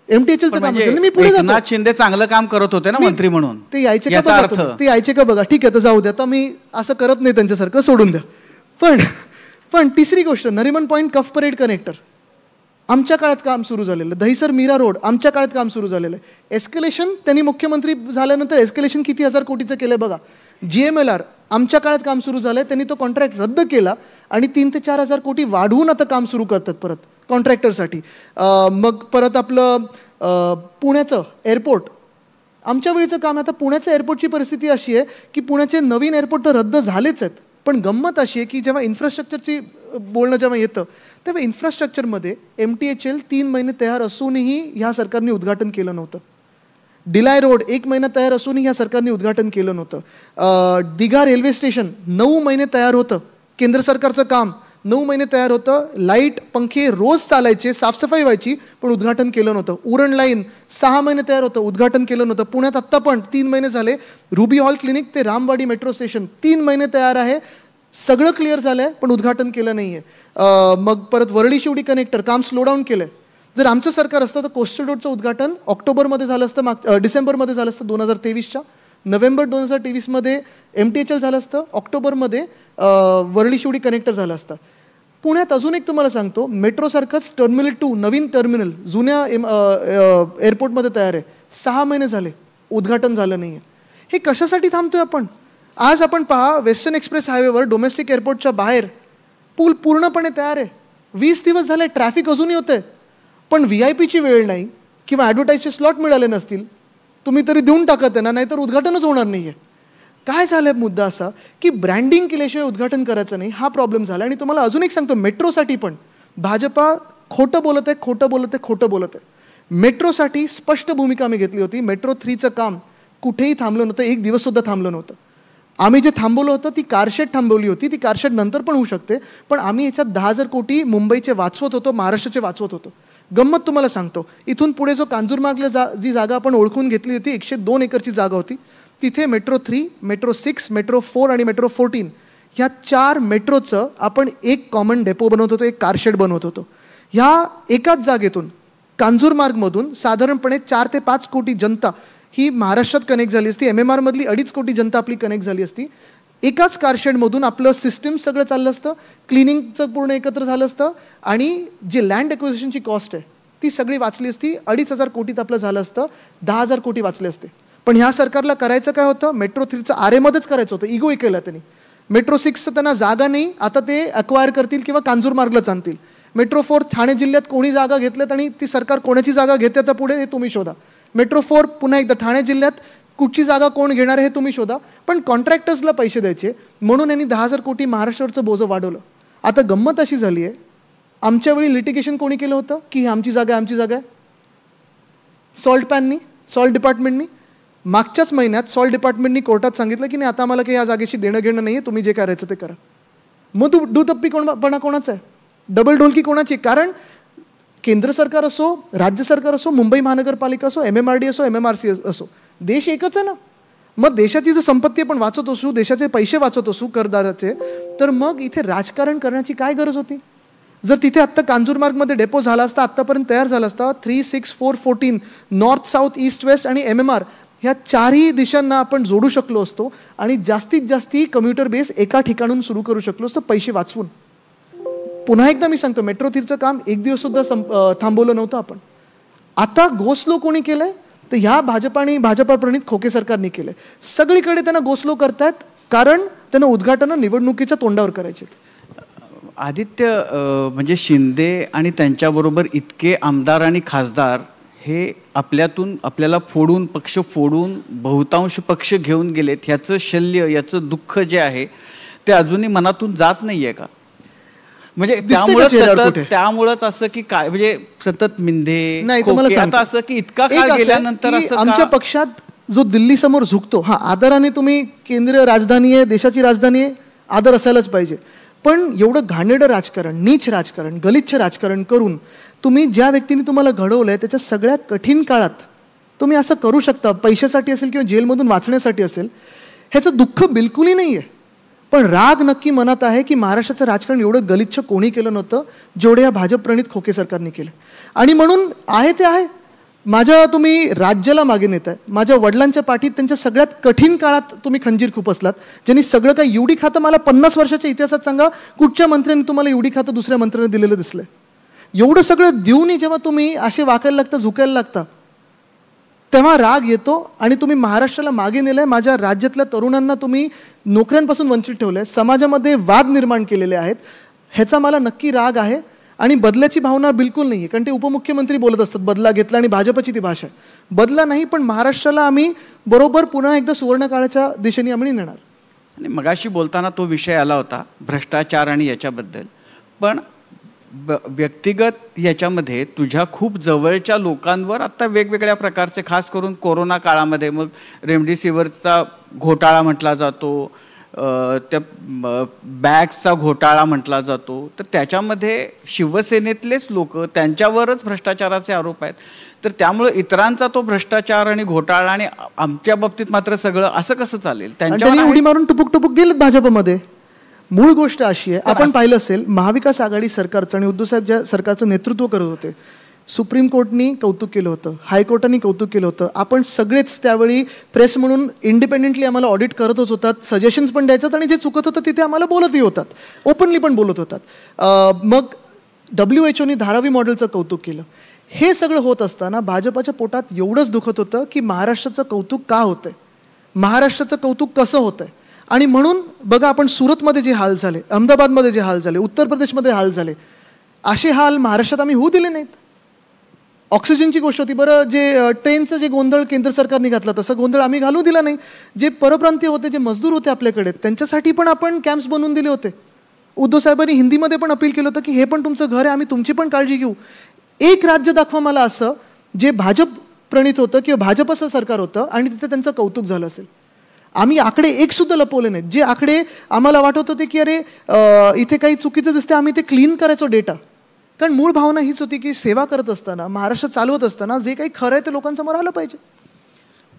MTHLचं काम असेल मी पुढे जातो. एकनाथ शिंदे चांगलं काम करत होते ना मंत्री म्हणून. ते यायचे का बघा, ते यायचे का बघा. ठीक आहे, तर जाऊ द्या, आता मी असं करत नाही त्यांच्यासारखं, सोडून द्या. पण तिसरी गोष्ट, नरिमन पॉईंट कफ परेड कनेक्टर आमच्या काळात काम सुरू झालेलं. दहिसर मीरा रोड आमच्या काळात काम सुरू झालेलं आहे. एस्केलेशन त्यांनी मुख्यमंत्री झाल्यानंतर एस्केलेशन किती हजार कोटीचं केलंय बघा. GMLR आमच्या काळात काम सुरू झालंय. त्यांनी तो कॉन्ट्रॅक्ट रद्द केला आणि 3 ते 4 हजार कोटी वाढवून आता काम सुरू करतात परत कॉन्ट्रॅक्टरसाठी. मग परत आपलं पुण्याचं एअरपोर्ट आमच्या वेळीचं काम. आता पुण्याचं एअरपोर्टची परिस्थिती अशी आहे की पुण्याचे नवीन एअरपोर्ट तर रद्द झालेच आहेत, पण गंमत अशी आहे की जेव्हा इन्फ्रास्ट्रक्चरची बोलणं जेव्हा येतं तेव्हा इन्फ्रास्ट्रक्चरमध्ये MTHL 3 महिने तयार असूनही ह्या सरकारने उद्घाटन केलं नव्हतं. डिलाय रोड 1 महिना तयार असूनही ह्या सरकारने उद्घाटन केलं नव्हतं. दिघा रेल्वे स्टेशन 9 महिने तयार होतं. केंद्र सरकारचं काम 9 महिने तयार होतं. लाईट पंखे रोज चालायचे, साफसफाई व्हायची, पण उद्घाटन केलं नव्हतं. उरण लाईन 6 महिने तयार होतं, उद्घाटन केलं नव्हतं. पुण्यात आत्ता पण 3 महिने झाले. रुबी हॉल क्लिनिक ते रामवाडी मेट्रो स्टेशन 3 महिने तयार आहे, सगळं क्लिअर झालंय, पण उद्घाटन केलं नाहीये. मग परत वरळी शिवडी कनेक्टर काम स्लो डाऊन केलंय. जर आमचं सरकार असतं तर कोस्टल रोडचं उद्घाटन ऑक्टोबरमध्ये झालं असतं, डिसेंबरमध्ये झालं असतं 2023च्या. नोव्हेंबर 2023मध्ये MTHL झालं असतं. ऑक्टोबरमध्ये वरळी शिवडी कनेक्टर झालं असतं. पुण्यात अजून एक तुम्हाला सांगतो, मेट्रोसारखंच टर्मिनल 2 नवीन टर्मिनल जुन्या एअरपोर्टमध्ये तयार आहे. 6 महिने झाले, उद्घाटन झालं नाही आहे. हे कशासाठी थांबतोय आपण? आज आपण पहा, वेस्टर्न एक्सप्रेस हायवेवर डोमेस्टिक एअरपोर्टच्या बाहेर पूल पूर्णपणे तयार आहे. 20 दिवस झाले, ट्रॅफिक अजूनही होतंय, पण VIPची वेळ नाही किंवा ॲडव्हर्टाईजचे स्लॉट मिळाले नसतील, तुम्ही तरी देऊन टाकत आहे ना, नाहीतर उद्घाटनच होणार नाही आहे. काय झालं आहे मुद्दा असा की ब्रँडिंग केल्याशिवाय उद्घाटन करायचं नाही, हा प्रॉब्लेम झाला. आणि तुम्हाला अजून एक सांगतो, मेट्रोसाठी पण भाजपा खोटं बोलत आहे. मेट्रोसाठी स्पष्ट भूमिका आम्ही घेतली होती. मेट्रो 3चं काम कुठेही थांबलं नव्हतं, 1 दिवससुद्धा थांबलं नव्हतं. आम्ही जे थांबवलं होतं ती कारशेड थांबवली होती. ती कारशेड नंतर पण होऊ शकते, पण आम्ही याच्यात 10,000 कोटी मुंबईचे वाचवत होतो, महाराष्ट्राचे वाचवत होतो. गंमत तुम्हाला सांगतो, इथून पुढे जो कांजूरमार्गला जी जागा आपण ओळखून घेतली होती, 102 एकरची जागा होती, तिथे मेट्रो 3, मेट्रो 6, मेट्रो 4 आणि मेट्रो 14 ह्या 4 मेट्रोचं आपण एक कॉमन डेपो बनवत होतो, एक कारशेड बनवत होतो. ह्या एकाच जागेतून कांजूरमार्गमधून साधारणपणे 4 ते 5 कोटी जनता ही महाराष्ट्रात कनेक्ट झाली असती. MMR मधली 2.5 कोटी जनता आपली कनेक्ट झाली असती. एकाच कारशेडमधून आपलं सिस्टीम सगळं चाललं असतं, क्लिनिंगचं पूर्ण एकत्र झालं असतं, आणि जे लँड एक्विजिशनची कॉस्ट आहे ती सगळी वाचली असती. 2,500 कोटीत आपलं झालं असतं, 10,000 कोटी वाचले असते. पण ह्या सरकारला करायचं काय होतं, मेट्रो 3चं आरेमध्येच करायचं होतं. इगो केला त्यांनी. मेट्रो 6चं त्यांना जागा नाही, आता ते अक्वायर करतील किंवा कांजूरमार्गलाच आणतील. मेट्रो 4 ठाणे जिल्ह्यात कोणी जागा घेतल्यात आणि ती सरकार कोणाची जागा घेते तर पुढे हे तुम्ही शोधा. मेट्रो 4 पुन्हा एकदा ठाणे जिल्ह्यात कुठची जागा कोण घेणार आहे हे तुम्ही शोधा. पण कॉन्ट्रॅक्टर्सला पैसे द्यायचे म्हणून यांनी 10,000 कोटी महाराष्ट्रावरचं बोजं वाढवलं. आता गंमत अशी झाली आहे, आमच्या वेळी लिटिगेशन कोणी केलं होतं की ही आमची जागा आहे, सॉल्ट डिपार्टमेंटनी. मागच्याच महिन्यात सॉल्ट डिपार्टमेंटनी कोर्टात सांगितलं की नाही, आता आम्हाला काही या जागेशी देणं घेणं नाही आहे, तुम्ही जे करायचं ते करा. मग दुतप्पी कोणाचा आहे, डबल ढोलकी कोणाची? कारण केंद्र सरकार असो, राज्य सरकार असो, मुंबई महानगरपालिका असो, MMRD असो, MMRC असो, देश एकच आहे ना. मग देशाची जर संपत्ती आपण वाचत असू, देशाचे पैसे वाचत असू करदाराचे, तर मग इथे राजकारण करण्याची काय गरज होती? जर तिथे आत्ता कांजूरमार्गमध्ये डेपो झाला असता, आत्तापर्यंत तयार झाला असता, 3, 6, 4, 14 नॉर्थ, साऊथ, ईस्ट, वेस्ट आणि MMR ह्या 4ही दिशांना आपण जोडू शकलो असतो आणि जास्तीत जास्ती कम्युटर बेस एका ठिकाणून सुरू करू शकलो असतो पैसे वाचवून. पुन्हा एकदा मी सांगतो, मेट्रो 3चं काम 1 दिवस सुद्धा थांबवलं नव्हतं आपण. आता गोस्लो कोणी केलंय तर ह्या भाजपा प्रणित खोके सरकारने केलंय. सगळीकडे त्यांना गोस्लो करतायत कारण त्यांना उद्घाटनं निवडणुकीच्या तोंडावर करायचे. आदित्य, म्हणजे शिंदे आणि त्यांच्याबरोबर इतके आमदार आणि खासदार हे आपल्याला पक्ष फोडून बहुतांश पक्ष घेऊन गेलेत, ह्याचं शल्य, याचं दुःख जे आहे ते अजूनही मनातून जात नाहीये का? म्हणजे त्यामुळंच असं की काय, म्हणजे सतत मिंधे नाही. तुम्हाला आता असं की इतका काळ गेल्यानंतर आमच्या पक्षात जो दिल्ली समोर झुकतो, हा आदराने तुम्ही केंद्रीय राजधानी आहे, देशाची राजधानी आहे, आदर असायलाच पाहिजे. पण एवढं घाणेरडं राजकारण, नीच राजकारण, गलिच्छ राजकारण करून तुम्ही ज्या व्यक्तीने तुम्हाला घडवलंय त्याच्या सगळ्यात कठीण काळात तुम्ही असं करू शकता, पैशासाठी असेल किंवा जेलमधून वाचण्यासाठी असेल, ह्याचं दुःख बिलकुलही नाही आहे. पण राग नक्की मनात आहे की महाराष्ट्राचं राजकारण एवढं गलिच्छ कोणी केलं नव्हतं जेवढे या भाजप प्रणित खोके सरकारने केलं. आणि म्हणून आहे ते आहे. माझ्या तुम्ही राज्याला मागे नेताय. माझ्या वडिलांच्या पाठीत त्यांच्या सगळ्यात कठीण काळात तुम्ही खंजीर खुपसलात, ज्यांनी सगळं काही एवढी खातं मला 50 वर्षाच्या इतिहासात सांगा कुठच्या मंत्र्यांनी तुम्हाला एवढी खातं दुसऱ्या मंत्र्यांनी दिलेलं दिसलंय. एवढं सगळं देऊनही जेव्हा तुम्ही असे वाकायला लागता, झुकायला लागता, तेव्हा राग येतो. आणि तुम्ही महाराष्ट्राला मागे नेलंय. माझ्या राज्यातल्या तरुणांना तुम्ही नोकऱ्यांपासून वंचित ठेवलंय, समाजामध्ये वाद निर्माण केलेले आहेत. ह्याचा मला नक्की राग आहे. आणि बदल्याची भावना बिलकुल नाही आहे, कारण ते उपमुख्यमंत्री बोलत असतात बदला घेतला आणि भाजपची ती भाषा आहे. बदला नाही, पण महाराष्ट्राला आम्ही बरोबर पुन्हा एकदा सुवर्ण काळाच्या दिशेने आम्ही नेणार. आणि मगाशी बोलताना तो विषय आला होता भ्रष्टाचार आणि याच्याबद्दल. पण व्यक्तिगत याच्यामध्ये तुझ्या खूप जवळच्या लोकांवर आता वेगवेगळ्या प्रकारचे, खास करून कोरोना काळामध्ये मग रेमडेसिवीरचा घोटाळा म्हटला जातो, त्या बॅग्सचा घोटाळा म्हटला जातो, तर त्याच्यामध्ये शिवसेनेतलेच लोक, त्यांच्यावरच भ्रष्टाचाराचे आरोप आहेत. तर त्यामुळे इतरांचा तो भ्रष्टाचार आणि घोटाळा आणि आमच्या बाबतीत मात्र सगळं असं कसं चालेल? त्यांच्यावर उडी मारून टुपुक टुपुक गेलेत भाजपमध्ये. मूळ गोष्ट अशी आहे, आपण पाहिलं असेल महाविकास आघाडी सरकारचं आणि उद्धव साहेब ज्या सरकारचं नेतृत्व करत होते, सुप्रीम कोर्टनी कौतुक केलं होतं, हायकोर्टाने कौतुक केलं होतं. आपण सगळेच त्यावेळी प्रेस म्हणून इंडिपेंडेंटली आम्हाला ऑडिट करतच होतात, सजेशन्स पण द्यायच्यात आणि जे चुकत होतं तिथे आम्हाला बोलतही होतात, ओपनली पण बोलत होतात. मग WHO धारावी मॉडेलचं कौतुक केलं. हे सगळं होत असताना भाजपाच्या पोटात एवढंच दुखत होतं की महाराष्ट्राचं कौतुक का होतंय, महाराष्ट्राचं कौतुक कसं होतंय. आणि म्हणून बघा, आपण सुरतमध्ये जे हाल झाले, अहमदाबादमध्ये जे हाल झाले, उत्तर प्रदेशमध्ये हाल झाले, असे हाल महाराष्ट्रात आम्ही होऊ दिले नाहीत. ऑक्सिजनची गोष्ट होती, बरं, जे ट्रेनचं जे गोंधळ केंद्र सरकारने घातला तसं गोंधळ आम्ही घालू दिला नाही. जे परप्रांतीय होते, जे मजदूर होते आपल्याकडे, त्यांच्यासाठी पण आपण कॅम्प्स बनवून दिले होते. उद्धव साहेबांनी हिंदीमध्ये पण अपील केलं होतं की हे पण तुमचं घर आहे, आम्ही तुमची पण काळजी घेऊ. एक राज्य दाखवा मला असं जे भाजप प्रणित होतं किंवा भाजपचं सरकार होतं आणि तिथे त्यांचं कौतुक झालं असेल. आम्ही आकडे एक सुद्धा लपवले नाहीत. जे आकडे आम्हाला वाटत होते की अरे इथे काही चुकीचं दिसते, आम्ही ते क्लीन करायचो डेटा. कारण मूळ भावना हीच होती की सेवा करत असताना, महाराष्ट्र चालवत असताना जे काही खरं आहे ते लोकांसमोर आलं पाहिजे.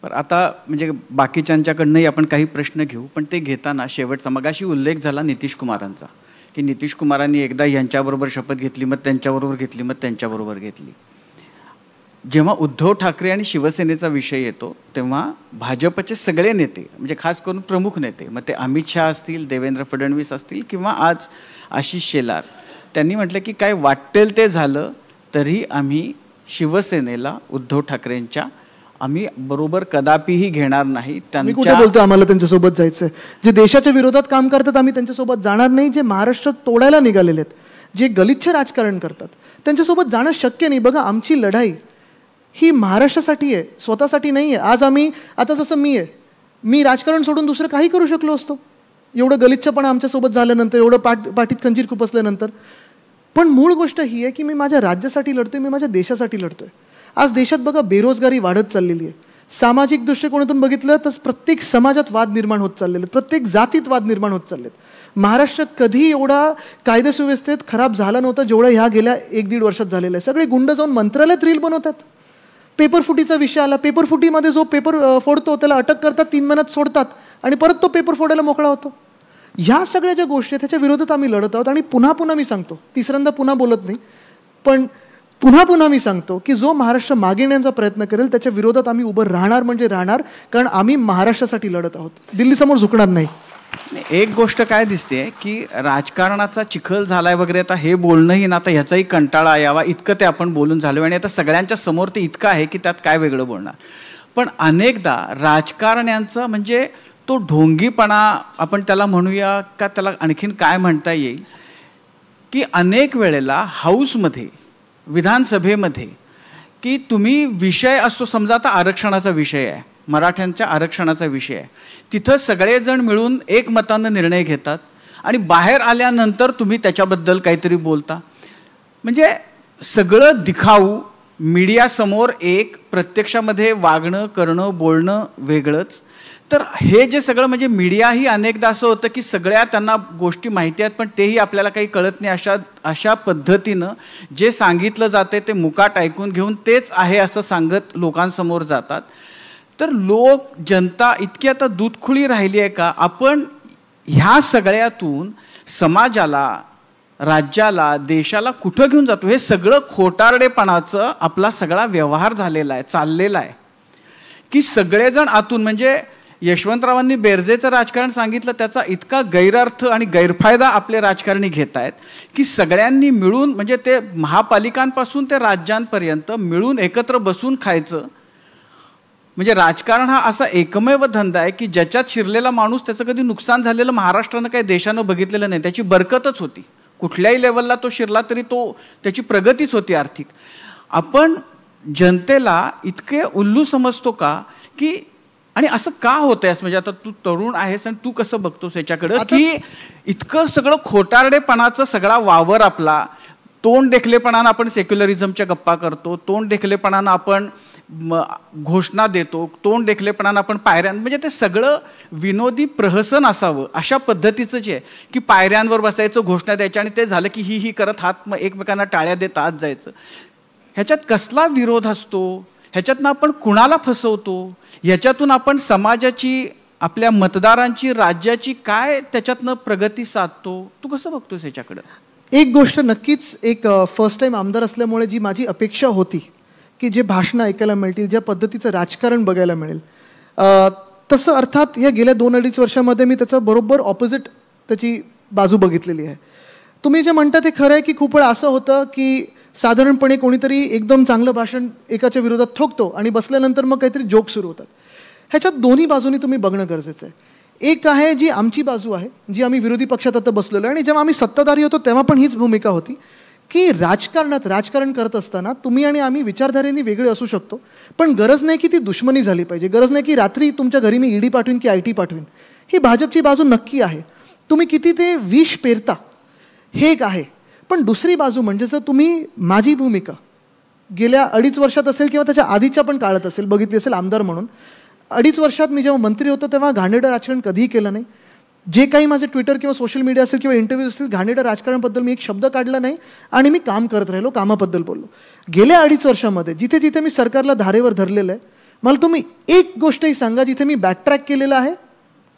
बरं, आता म्हणजे बाकीच्यांच्याकडनंही आपण काही प्रश्न घेऊ, पण ते घेताना शेवटचा मगाशी उल्लेख झाला नितीश कुमारांचा, की नितीश कुमारांनी एकदा यांच्याबरोबर शपथ घेतली, मग त्यांच्याबरोबर घेतली, मग त्यांच्याबरोबर घेतली. जेव्हा उद्धव ठाकरे आणि शिवसेनेचा विषय येतो तेव्हा भाजपचे सगळे नेते, म्हणजे खास करून प्रमुख नेते, मग ते अमित शहा असतील, देवेंद्र फडणवीस असतील किंवा आज आशिष शेलार, त्यांनी म्हटलं की काय वाटेल ते झालं तरी आम्ही शिवसेनेला उद्धव ठाकरेंच्या आम्ही बरोबर कदापिही घेणार नाही. त्यांनी कुठे बोलतो आम्हाला त्यांच्यासोबत जायचंय? जे देशाच्या विरोधात काम करतात आम्ही त्यांच्यासोबत जाणार नाही. जे महाराष्ट्र तोडायला निघालेले आहेत, जे गलिच्छ राजकारण करतात, त्यांच्यासोबत जाणं शक्य नाही. बघा, आमची लढाई ही महाराष्ट्रासाठी आहे, स्वतःसाठी नाही आहे. आज आम्ही, आता जसं मी राजकारण सोडून दुसरं काही करू शकलो असतो एवढं गलिच्छपणा आमच्यासोबत झाल्यानंतर, एवढं पाठीत खंजीर खुपसल्यानंतर. पण मूळ गोष्ट ही आहे की मी माझ्या राज्यासाठी लढतोय, मी माझ्या देशासाठी लढतोय. आज देशात बघा बेरोजगारी वाढत चाललेली आहे. सामाजिक दृष्टिकोनातून बघितलं तर प्रत्येक समाजात वाद निर्माण होत चाललेले आहेत, प्रत्येक जातीत वाद निर्माण होत चाललेत. महाराष्ट्र कधी एवढा कायदा सुव्यवस्थेत खराब झाला नव्हता जेवढा ह्या गेल्या 1-1.5 वर्षात झालेला आहे. सगळे गुंड जाऊन मंत्रालयात रील बनवतात. पेपरफुटीचा विषय आला, पेपरफुटीमध्ये जो पेपर फोडतो त्याला अटक करतात, 3 महिन्यात सोडतात आणि परत तो पेपर फोडायला मोकळा होतो. ह्या सगळ्या ज्या गोष्टी आहेत त्याच्या विरोधात आम्ही लढत आहोत. आणि पुन्हा मी सांगतो, तिसऱ्यांदा पुन्हा बोलत नाही, पण पुन्हा मी सांगतो की जो महाराष्ट्र मागे येण्याचा प्रयत्न करेल त्याच्या विरोधात आम्ही उभं राहणार म्हणजे राहणार. कारण आम्ही महाराष्ट्रासाठी लढत आहोत, दिल्लीसमोर झुकणार नाही. एक गोष्ट काय दिसते की राजकारणाचा चिखल झालाय वगैरे, आता हे बोलणंही ना, आता ह्याचाही कंटाळा यावा इतकं ते आपण बोलून झालो आणि आता सगळ्यांच्या समोर ते इतकं आहे की त्यात काय वेगळं बोलणार. पण अनेकदा राजकारण्यांचं म्हणजे तो ढोंगीपणा आपण त्याला म्हणूया का, त्याला आणखीन काय म्हणता येईल, की अनेक वेळेला हाऊसमध्ये, विधानसभेमध्ये, की तुम्ही विषय असतो, समजा आता आरक्षणाचा विषय आहे, मराठ्यांच्या आरक्षणाचा विषय आहे, तिथं सगळेजण मिळून एकमतानं निर्णय घेतात आणि बाहेर आल्यानंतर तुम्ही त्याच्याबद्दल काहीतरी बोलता. म्हणजे सगळं दिखाऊ, मीडियासमोर एक, प्रत्यक्षामध्ये वागणं, करणं, बोलणं वेगळंच. तर हे जे सगळं म्हणजे मीडियाही अनेकदा असं होतं की सगळ्या त्यांना गोष्टी माहिती आहेत पण तेही आपल्याला काही कळत नाही, अशा पद्धतीनं जे सांगितलं जाते ते मुकाट ऐकून घेऊन तेच आहे असं सांगत लोकांसमोर जातात. तर जनता इतकी आता दूधखुळी राहिली आहे का? आपण ह्या सगळ्यातून समाजाला, राज्याला, देशाला कुठं घेऊन जातो हे सगळं खोटारडेपणाचं आपला सगळा व्यवहार झालेला आहे, चाललेला आहे. की सगळेजण आतून, म्हणजे यशवंतरावांनी बेरजेचं राजकारण सांगितलं त्याचा इतका गैरअर्थ आणि गैरफायदा आपले राजकारणी घेत आहेत की सगळ्यांनी मिळून, म्हणजे ते महापालिकांपासून ते राज्यांपर्यंत मिळून एकत्र बसून खायचं. म्हणजे राजकारण हा असा एकमेव धंदा आहे की ज्याच्यात शिरलेला माणूस त्याचं कधी नुकसान झालेलं महाराष्ट्रानं काही देशानं बघितलेलं नाही. त्याची बरकतच होती. कुठल्याही लेवलला तो शिरला तरी त्याची प्रगतीच होती आर्थिक. आपण जनतेला इतके उल्लू समजतो का की, आणि असं का होतंय, म्हणजे आता तू तरुण आहेस आणि तू कसं बघतोस याच्याकडं की इतकं सगळं खोटारडेपणाचं सगळा वावर आपला, तोंड देखलेपणानं आपण सेक्युलरिझमच्या गप्पा करतो, तोंड देखलेपणानं आपण घोषणा देतो, तोंड देखलेपणानं आपण म्हणजे ते सगळं विनोदी प्रहसन असावं अशा पद्धतीचं जे आहे की पायऱ्यांवर बसायचं, घोषणा द्यायच्या आणि ते झालं की ही करत हात एकमेकांना टाळ्या देत आत जायचं. ह्याच्यात कसला विरोध असतो, ह्याच्यातनं आपण कुणाला फसवतो, ह्याच्यातून आपण समाजाची, आपल्या मतदारांची, राज्याची काय त्याच्यातनं प्रगती साधतो, तू कसं बघतोस ह्याच्याकडं? एक गोष्ट नक्कीच, एक फर्स्ट टाइम आमदार असल्यामुळे जी माझी अपेक्षा होती की जे भाषणं ऐकायला मिळतील, ज्या पद्धतीचं राजकारण बघायला मिळेल, तसं अर्थात या गेल्या 2-2.5 वर्षामध्ये मी त्याचं बरोबर ऑपोजिट त्याची बाजू बघितलेली आहे. तुम्ही जे म्हणता ते खरं आहे की खूप वेळा असं होतं की साधारणपणे कोणीतरी एकदम चांगलं भाषण एकाच्या विरोधात ठोकतो आणि बसल्यानंतर मग काहीतरी जोक सुरू होतात. ह्याच्यात दोन्ही बाजूनी तुम्ही बघणं गरजेचं आहे. एक आहे जी आमची बाजू आहे, जी आम्ही विरोधी पक्षात आता बसलेलो आहे, आणि जेव्हा आम्ही सत्ताधारी होतो तेव्हा पण हीच भूमिका होती की राजकारण करत असताना तुम्ही आणि आम्ही विचारधारेने वेगळे असू शकतो, पण गरज नाही की ती दुश्मनी झाली पाहिजे. गरज नाही की रात्री तुमच्या घरी मी ईडी पाठवीन की IT पाठवीन. ही भाजपची बाजू नक्की आहे. तुम्ही किती ते विष पेरता हे एक आहे. पण दुसरी बाजू म्हणजे जर तुम्ही माझी भूमिका गेल्या 2.5 वर्षात असेल किंवा त्याच्या आधीच्या पण काळात असेल बघितली असेल आमदार म्हणून, 2.5 वर्षात मी जेव्हा मंत्री होतो तेव्हा घाणेरडं राजकारण कधीही केलं नाही. जे काही माझे ट्विटर किंवा सोशल मीडिया असेल किंवा इंटरव्ह्यू असतील, घाणेरडं राजकारणाबद्दल मी एक शब्द काढला नाही आणि मी काम करत राहिलो, कामाबद्दल बोललो. गेल्या 2.5 वर्षामध्ये जिथे जिथे मी सरकारला धारेवर धरलेलं आहे, मला तुम्ही एक गोष्टही सांगा जिथे मी बॅकट्रॅक केलेलं आहे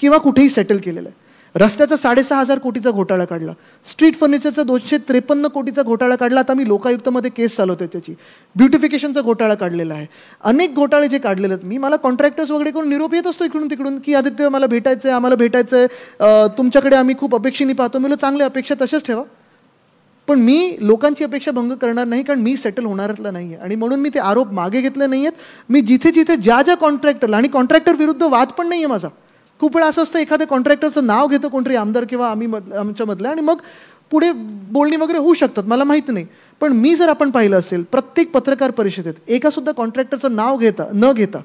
किंवा कुठेही सेटल केलेलं आहे. रस्त्याचा 6,500 कोटीचा घोटाळा काढला, स्ट्रीट फर्निचरचा 253 कोटीचा घोटाळा काढला, आता मी लोकायुक्तमध्ये केस चालवते त्याची. ब्युटिफिकेशनचा घोटाळा काढलेला आहे. अनेक घोटाळे जे काढलेले आहेत मी, मला कॉन्ट्रॅक्टर्स वगैरे करून निरोप येत असतो इकडून तिकडून की आदित्य मला भेटायचं आहे, आम्हाला भेटायचं आहे, तुमच्याकडे आम्ही खूप अपेक्षेने पाहतो. मी चांगल्या अपेक्षा तशाच ठेवा, पण मी लोकांची अपेक्षा भंग करणार नाही, कारण मी सेटल होणारतला नाही आहे. आणि म्हणून मी ते आरोप मागे घेतले नाही आहेत. मी जिथे जिथे ज्या कॉन्ट्रॅक्टरला, आणि कॉन्ट्रॅक्टर विरुद्ध वाद पण नाही आहे माझा, खूप वेळा असं असतं एखाद्या कॉन्ट्रॅक्टरचं नाव घेतं कोणतरी आमदार किंवा आमच्यामधलं, आणि मग पुढे बोलणी वगैरे होऊ शकतात, मला माहिती नाही. पण मी जर आपण पाहिलं असेल प्रत्येक पत्रकार परिषदेत एकासुद्धा कॉन्ट्रॅक्टरचं नाव न घेता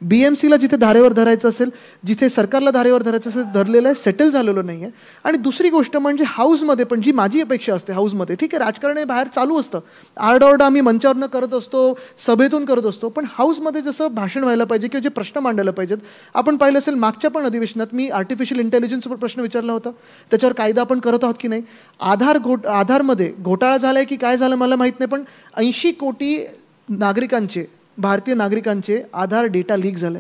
BMCला जिथे धारेवर धरायचं असेल, जिथे सरकारला धारेवर धरायचं असेल धरलेलं आहे, सेटल झालेलं नाही आहे. आणि दुसरी गोष्ट म्हणजे हाऊसमध्ये पण जी माझी अपेक्षा असते, हाऊसमध्ये ठीक आहे राजकारण हे बाहेर चालू असतं, आरडाओरडा आम्ही मंचावरनं करत असतो, सभेतून करत असतो, पण हाऊसमध्ये जसं भाषण व्हायला पाहिजे किंवा जे प्रश्न मांडायला पाहिजेत. आपण पाहिलं असेल मागच्या पण अधिवेशनात मी आर्टिफिशियल इंटेलिजन्सवर प्रश्न विचारला होता, त्याच्यावर कायदा आपण करत आहोत की नाही. आधारमध्ये घोटाळा झाला आहे की काय झालं मला माहीत नाही, पण 80 कोटी नागरिकांचे, भारतीय नागरिकांचे आधार डेटा लीक झालं.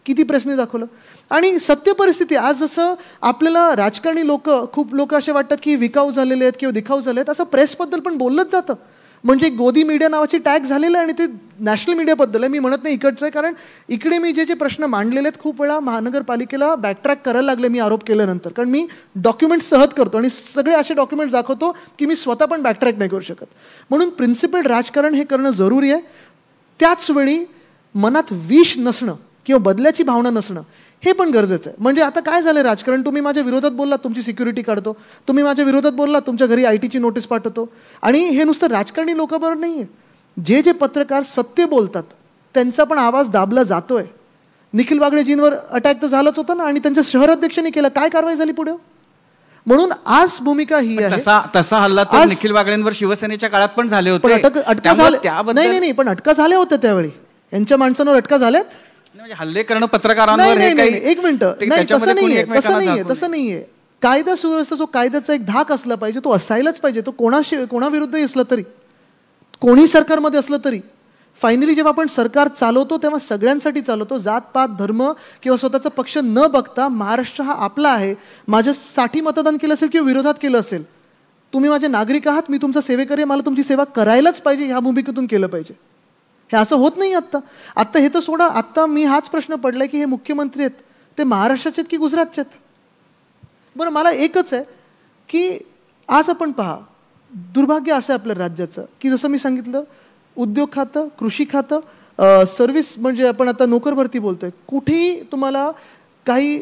किती प्रश्न दाखवलं. आणि सत्य परिस्थिती आज जसं आपल्याला राजकारणी खूप लोक असे वाटतात की विकाऊ झालेले आहेत किंवा दिखाऊ झाले आहेत, असं प्रेसबद्दल पण बोललंच जातं. म्हणजे गोदी मीडिया नावाची टॅग झालेलं आहे आणि ते नॅशनल मीडियाबद्दल आहे. मी म्हणत नाही इकडचं आहे, कारण इकडे मी जे प्रश्न मांडलेले आहेत खूप वेळा महानगरपालिकेला बॅकट्रॅक करायला लागले मी आरोप केल्यानंतर, कारण मी डॉक्युमेंट्स सहज करतो आणि सगळे असे डॉक्युमेंट्स दाखवतो की मी स्वतः पण बॅकट्रॅक नाही करू शकत. म्हणून प्रिन्सिपल राजकारण हे करणं जरुरी आहे. त्याच वेळी मनात विष नसणं किंवा बदल्याची भावना नसणं हे पण गरजेचं आहे. म्हणजे आता काय झालं राजकारण, तुम्ही माझ्या विरोधात बोललात तुमची सिक्युरिटी काढतो, तुम्ही माझ्या विरोधात बोललात तुमच्या घरी ITची नोटीस पाठवतो. आणि हे नुसतं राजकारणी लोकांबरोबर नाही आहे, जे पत्रकार सत्य बोलतात त्यांचा पण आवाज दाबला जातोय. निखिल बागडेजींवर अटॅक तर झालाच होता ना, आणि त्यांच्या शहराध्यक्षांनी केला, काय कारवाई झाली पुढे. म्हणून आज भूमिका ही आहे. तसा हल्ला तर निखिल बागडेंवर शिवसेनेच्या काळात पण झाले होते. अटका नाही, पण अटका झाल्या होत्या त्यावेळी, यांच्या माणसांवर अटका झाल्यात. म्हणजे हल्ले करणं पत्रकारांवर, एक मिनिट, तसं नाहीये. कायदा सुव्यवस्था जो कायद्याचा एक धाक असला पाहिजे तो असायलाच पाहिजे. तो कोणाविरुद्धही असला तरी, कोणी सरकारमध्ये असलं तरी, फायनली जेव्हा आपण सरकार चालवतो तेव्हा सगळ्यांसाठी चालवतो, जातपात धर्म किंवा स्वतःचा पक्ष न बघता. महाराष्ट्र हा आपला आहे. माझ्यासाठी मतदान केलं असेल किंवा विरोधात केलं असेल, तुम्ही माझे नागरिक आहात, मी तुमचा सेवेकरी, मला तुमची सेवा करायलाच पाहिजे, ह्या भूमिकेतून केलं पाहिजे. हे असं होत नाही. आत्ता हे तर सोडा, आत्ता मी हाच प्रश्न पडलाय की हे मुख्यमंत्री आहेत ते महाराष्ट्राचे आहेत की गुजरातचे आहेत. बरं, मला एकच आहे की आज आपण पहा, दुर्भाग्य असं आहे आपल्या राज्याचं की जसं मी सांगितलं, उद्योग खातं, कृषी खातं, सर्व्हिस म्हणजे आपण आता नोकर भरती बोलतोय, कुठेही तुम्हाला काही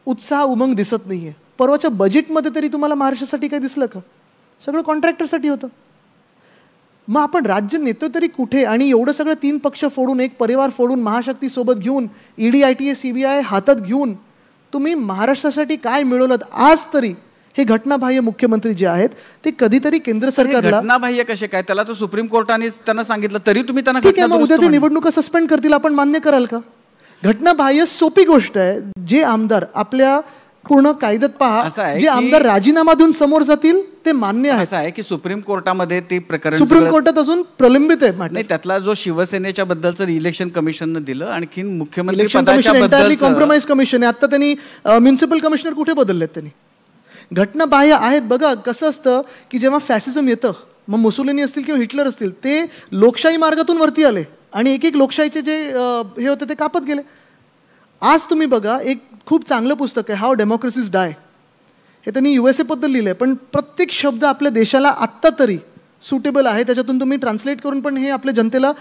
उत्साह उमंग दिसत नाही आहे. परवाच्या बजेटमध्ये तरी तुम्हाला महाराष्ट्रासाठी काही दिसलं का? सगळं कॉन्ट्रॅक्टरसाठी होतं. मग आपण राज्य नेतो तरी कुठे? आणि एवढं सगळं 3 पक्ष फोडून, एक परिवार फोडून, महाशक्ती सोबत घेऊन, ईडी ITA CBI हातात घेऊन तुम्ही महाराष्ट्रासाठी काय मिळवलं? आज तरी हे घटनाबाह्य मुख्यमंत्री जे आहेत ते कधीतरी केंद्र सरकारला, घटनाबाह्य कसे काय? त्याला तर सुप्रीम कोर्टाने त्यांना सांगितलं तरी तुम्ही त्यांना ठीक आहे, मग उद्या ते निवडणुका सस्पेंड करतील, आपण मान्य कराल का? घटनाबाह्य सोपी गोष्ट आहे. जे आमदार आपल्या पूर्ण कायद्यात पहा, जे आमदार राजीनामा देऊन समोर जातील ते मान्य आहे. असं आहे की सुप्रीम कोर्टामध्ये ते प्रकरण सुप्रीम कोर्टात अजून प्रलंबित आहे. नाही, त्यातला जो शिवसेनेच्या बद्दलचं इलेक्शन कमिशननं दिलं, आणखी मुख्यमंत्री कॉम्प्रोमाइज कमिशन आहे. आता त्यांनी म्युन्सिपल कमिशनर कुठे बदललेत त्यांनी? घटनाबाह्य आहेत. बघा कसं असतं की जेव्हा फॅसिझम येतं, मग मुसोलिनी असतील किंवा हिटलर असतील, ते लोकशाही मार्गातून वरती आले आणि एक लोकशाहीचे जे हे होते ते कापत गेले. आज तुम्ही बघा, एक खूप चांगलं पुस्तक आहे, हाऊ डेमोक्रेसीज डाय, हे त्यांनी USA बद्दल लिहिलं आहे, पण प्रत्येक शब्द आपल्या देशाला आत्ता तरी सुटेबल आहे. त्याच्यातून तुम्ही ट्रान्सलेट करून पण हे आपल्या जनतेला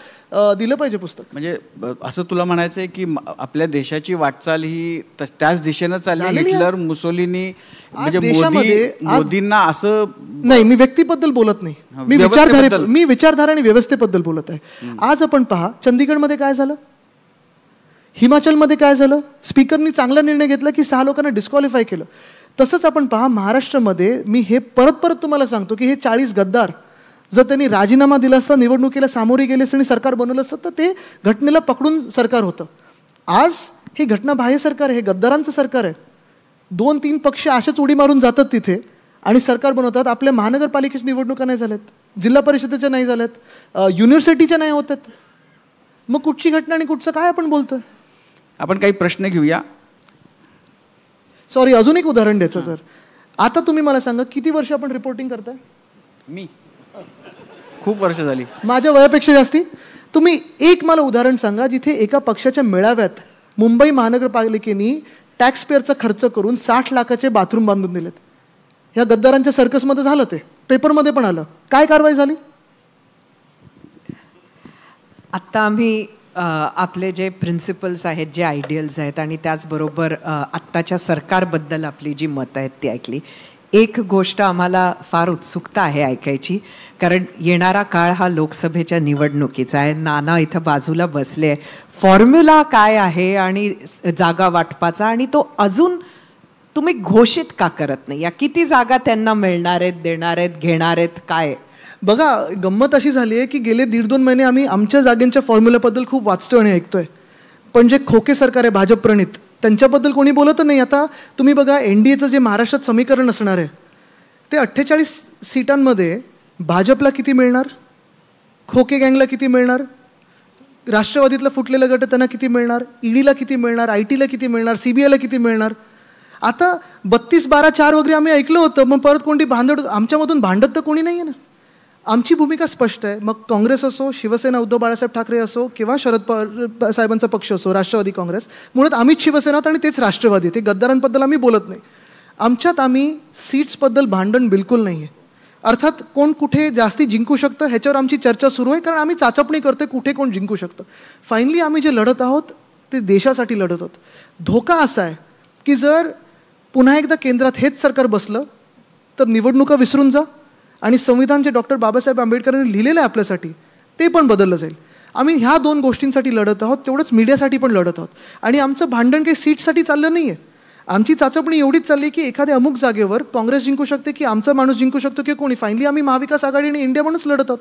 दिलं पाहिजे पुस्तक. म्हणजे असं तुला म्हणायचं आहे की आपल्या देशाची वाटचाल ही त्याच दिशेनं चालली. हिटलर, मुसोलिनी म्हणजे मोदींना असं नाही, मी व्यक्तीबद्दल बोलत नाही, मी विचारधारा आणि व्यवस्थेबद्दल बोलत आहे. आज आपण पहा, चंदीगडमध्ये काय झालं, हिमाचलमध्ये काय झालं, स्पीकरनी चांगला निर्णय घेतला की 6 लोकांना डिस्क्वालिफाय केलं. तसंच आपण पहा महाराष्ट्रामध्ये, मी हे परत तुम्हाला सांगतो की हे 40 गद्दार जर त्यांनी राजीनामा दिला असता, निवडणुकीला सामोरे गेले असते आणि सरकार बनवलं असतं, तर ते घटनेला पकडून सरकार होतं. आज हे घटनाबाह्य सरकार आहे, हे गद्दारांचं सरकार आहे. 2-3 पक्ष असेच उडी मारून जातात तिथे आणि सरकार बनवतात. आपल्या महानगरपालिकेच्या निवडणुका नाही झाल्यात, जिल्हा परिषदेच्या नाही झाल्यात, युनिव्हर्सिटीच्या नाही होत आहेत. मग कुठची घटना आणि कुठचं काय आपण बोलतोय? आपण काही प्रश्न घेऊया. सॉरी, अजून एक उदाहरण द्यायचं सर. आता तुम्ही मला सांगा, किती वर्ष आपण रिपोर्टिंग करताय? मी खूप वर्ष झाली, माझ्या वयापेक्षा जास्ती. तुम्ही एक मला उदाहरण सांगा जिथे एका पक्षाच्या मेळाव्यात मुंबई महानगरपालिकेने टॅक्स पेअरचा खर्च करून 60 लाखाचे बाथरूम बांधून दिलेत. ह्या गद्दारांच्या सर्कसमध्ये झालं, ते पेपरमध्ये पण आलं. काय कारवाई झाली? आत्ता आम्ही आपले जे प्रिन्सिपल्स आहेत, जे आयडियल्स आहेत, आणि त्याचबरोबर आत्ताच्या सरकारबद्दल आपली जी मतं आहेत ती ऐकली. एक गोष्ट आम्हाला फार उत्सुकता आहे ऐकायची, कारण येणारा काळ हा लोकसभेच्या निवडणुकीचा आहे. नाना इथं बाजूला बसले. फॉर्म्युला काय आहे आणि जागा वाटपाचा, आणि तो अजून तुम्ही घोषित का करत नाही? या किती जागा त्यांना मिळणार आहेत, देणार आहेत, घेणार आहेत, काय? बघा, गंमत अशी झाली आहे की गेले 1.5-2 महिने आम्ही आमच्या जागेंच्या फॉर्म्युल्याबद्दल खूप वाचतोय आणि ऐकतोय, पण जे खोके सरकार आहे भाजप प्रणित, त्यांच्याबद्दल कोणी बोलत नाही. आता तुम्ही बघा, NDAचं जे महाराष्ट्रात समीकरण असणार आहे ते 48 सीटांमध्ये भाजपला किती मिळणार, खोके गँगला किती मिळणार, राष्ट्रवादीतला फुटलेला गट त्यांना किती मिळणार, ईडीला किती मिळणार, ITला किती मिळणार, CBIला किती मिळणार. आता 32-12-4 वगैरे आम्ही ऐकलं होतं, मग परत कोणती भांडण, आमच्यामधून भांडत तर कोणी नाही आहे ना. आमची भूमिका स्पष्ट आहे. मग काँग्रेस असो, शिवसेना उद्धव बाळासाहेब ठाकरे असो, किंवा शरद पवार साहेबांचा पक्ष असो, राष्ट्रवादी काँग्रेस, मुळात आम्हीच शिवसेना आणि तेच राष्ट्रवादी. ते गद्दारांबद्दल आम्ही बोलत नाही. आमच्यात आम्ही सीट्सबद्दल भांडण बिलकुल नाही आहे. अर्थात कोण कुठे जास्ती जिंकू शकतं ह्याच्यावर आमची चर्चा सुरू आहे, कारण आम्ही चाचपणी करतोय कुठे कोण जिंकू शकतं. फायनली आम्ही जे लढत आहोत ते देशासाठी लढत आहोत. धोका असा आहे की जर पुन्हा एकदा केंद्रात हेच सरकार बसलं तर निवडणुका विसरून जा, आणि संविधान जे डॉक्टर बाबासाहेब आंबेडकरांनी लिहिलेलं आहे आपल्यासाठी ते पण बदललं जाईल. आम्ही ह्या 2 गोष्टींसाठी लढत आहोत, तेवढंच मीडियासाठी पण लढत आहोत. आणि आमचं भांडण काही सीटसाठी चाललं नाही आहे. आमची चाचपणी एवढीच चालली की एखाद्या अमुक जागेवर काँग्रेस जिंकू शकते, की आमचा माणूस जिंकू शकतो, की कोणी. फायनली आम्ही महाविकास आघाडी आणि इंडिया म्हणूनच लढत आहोत.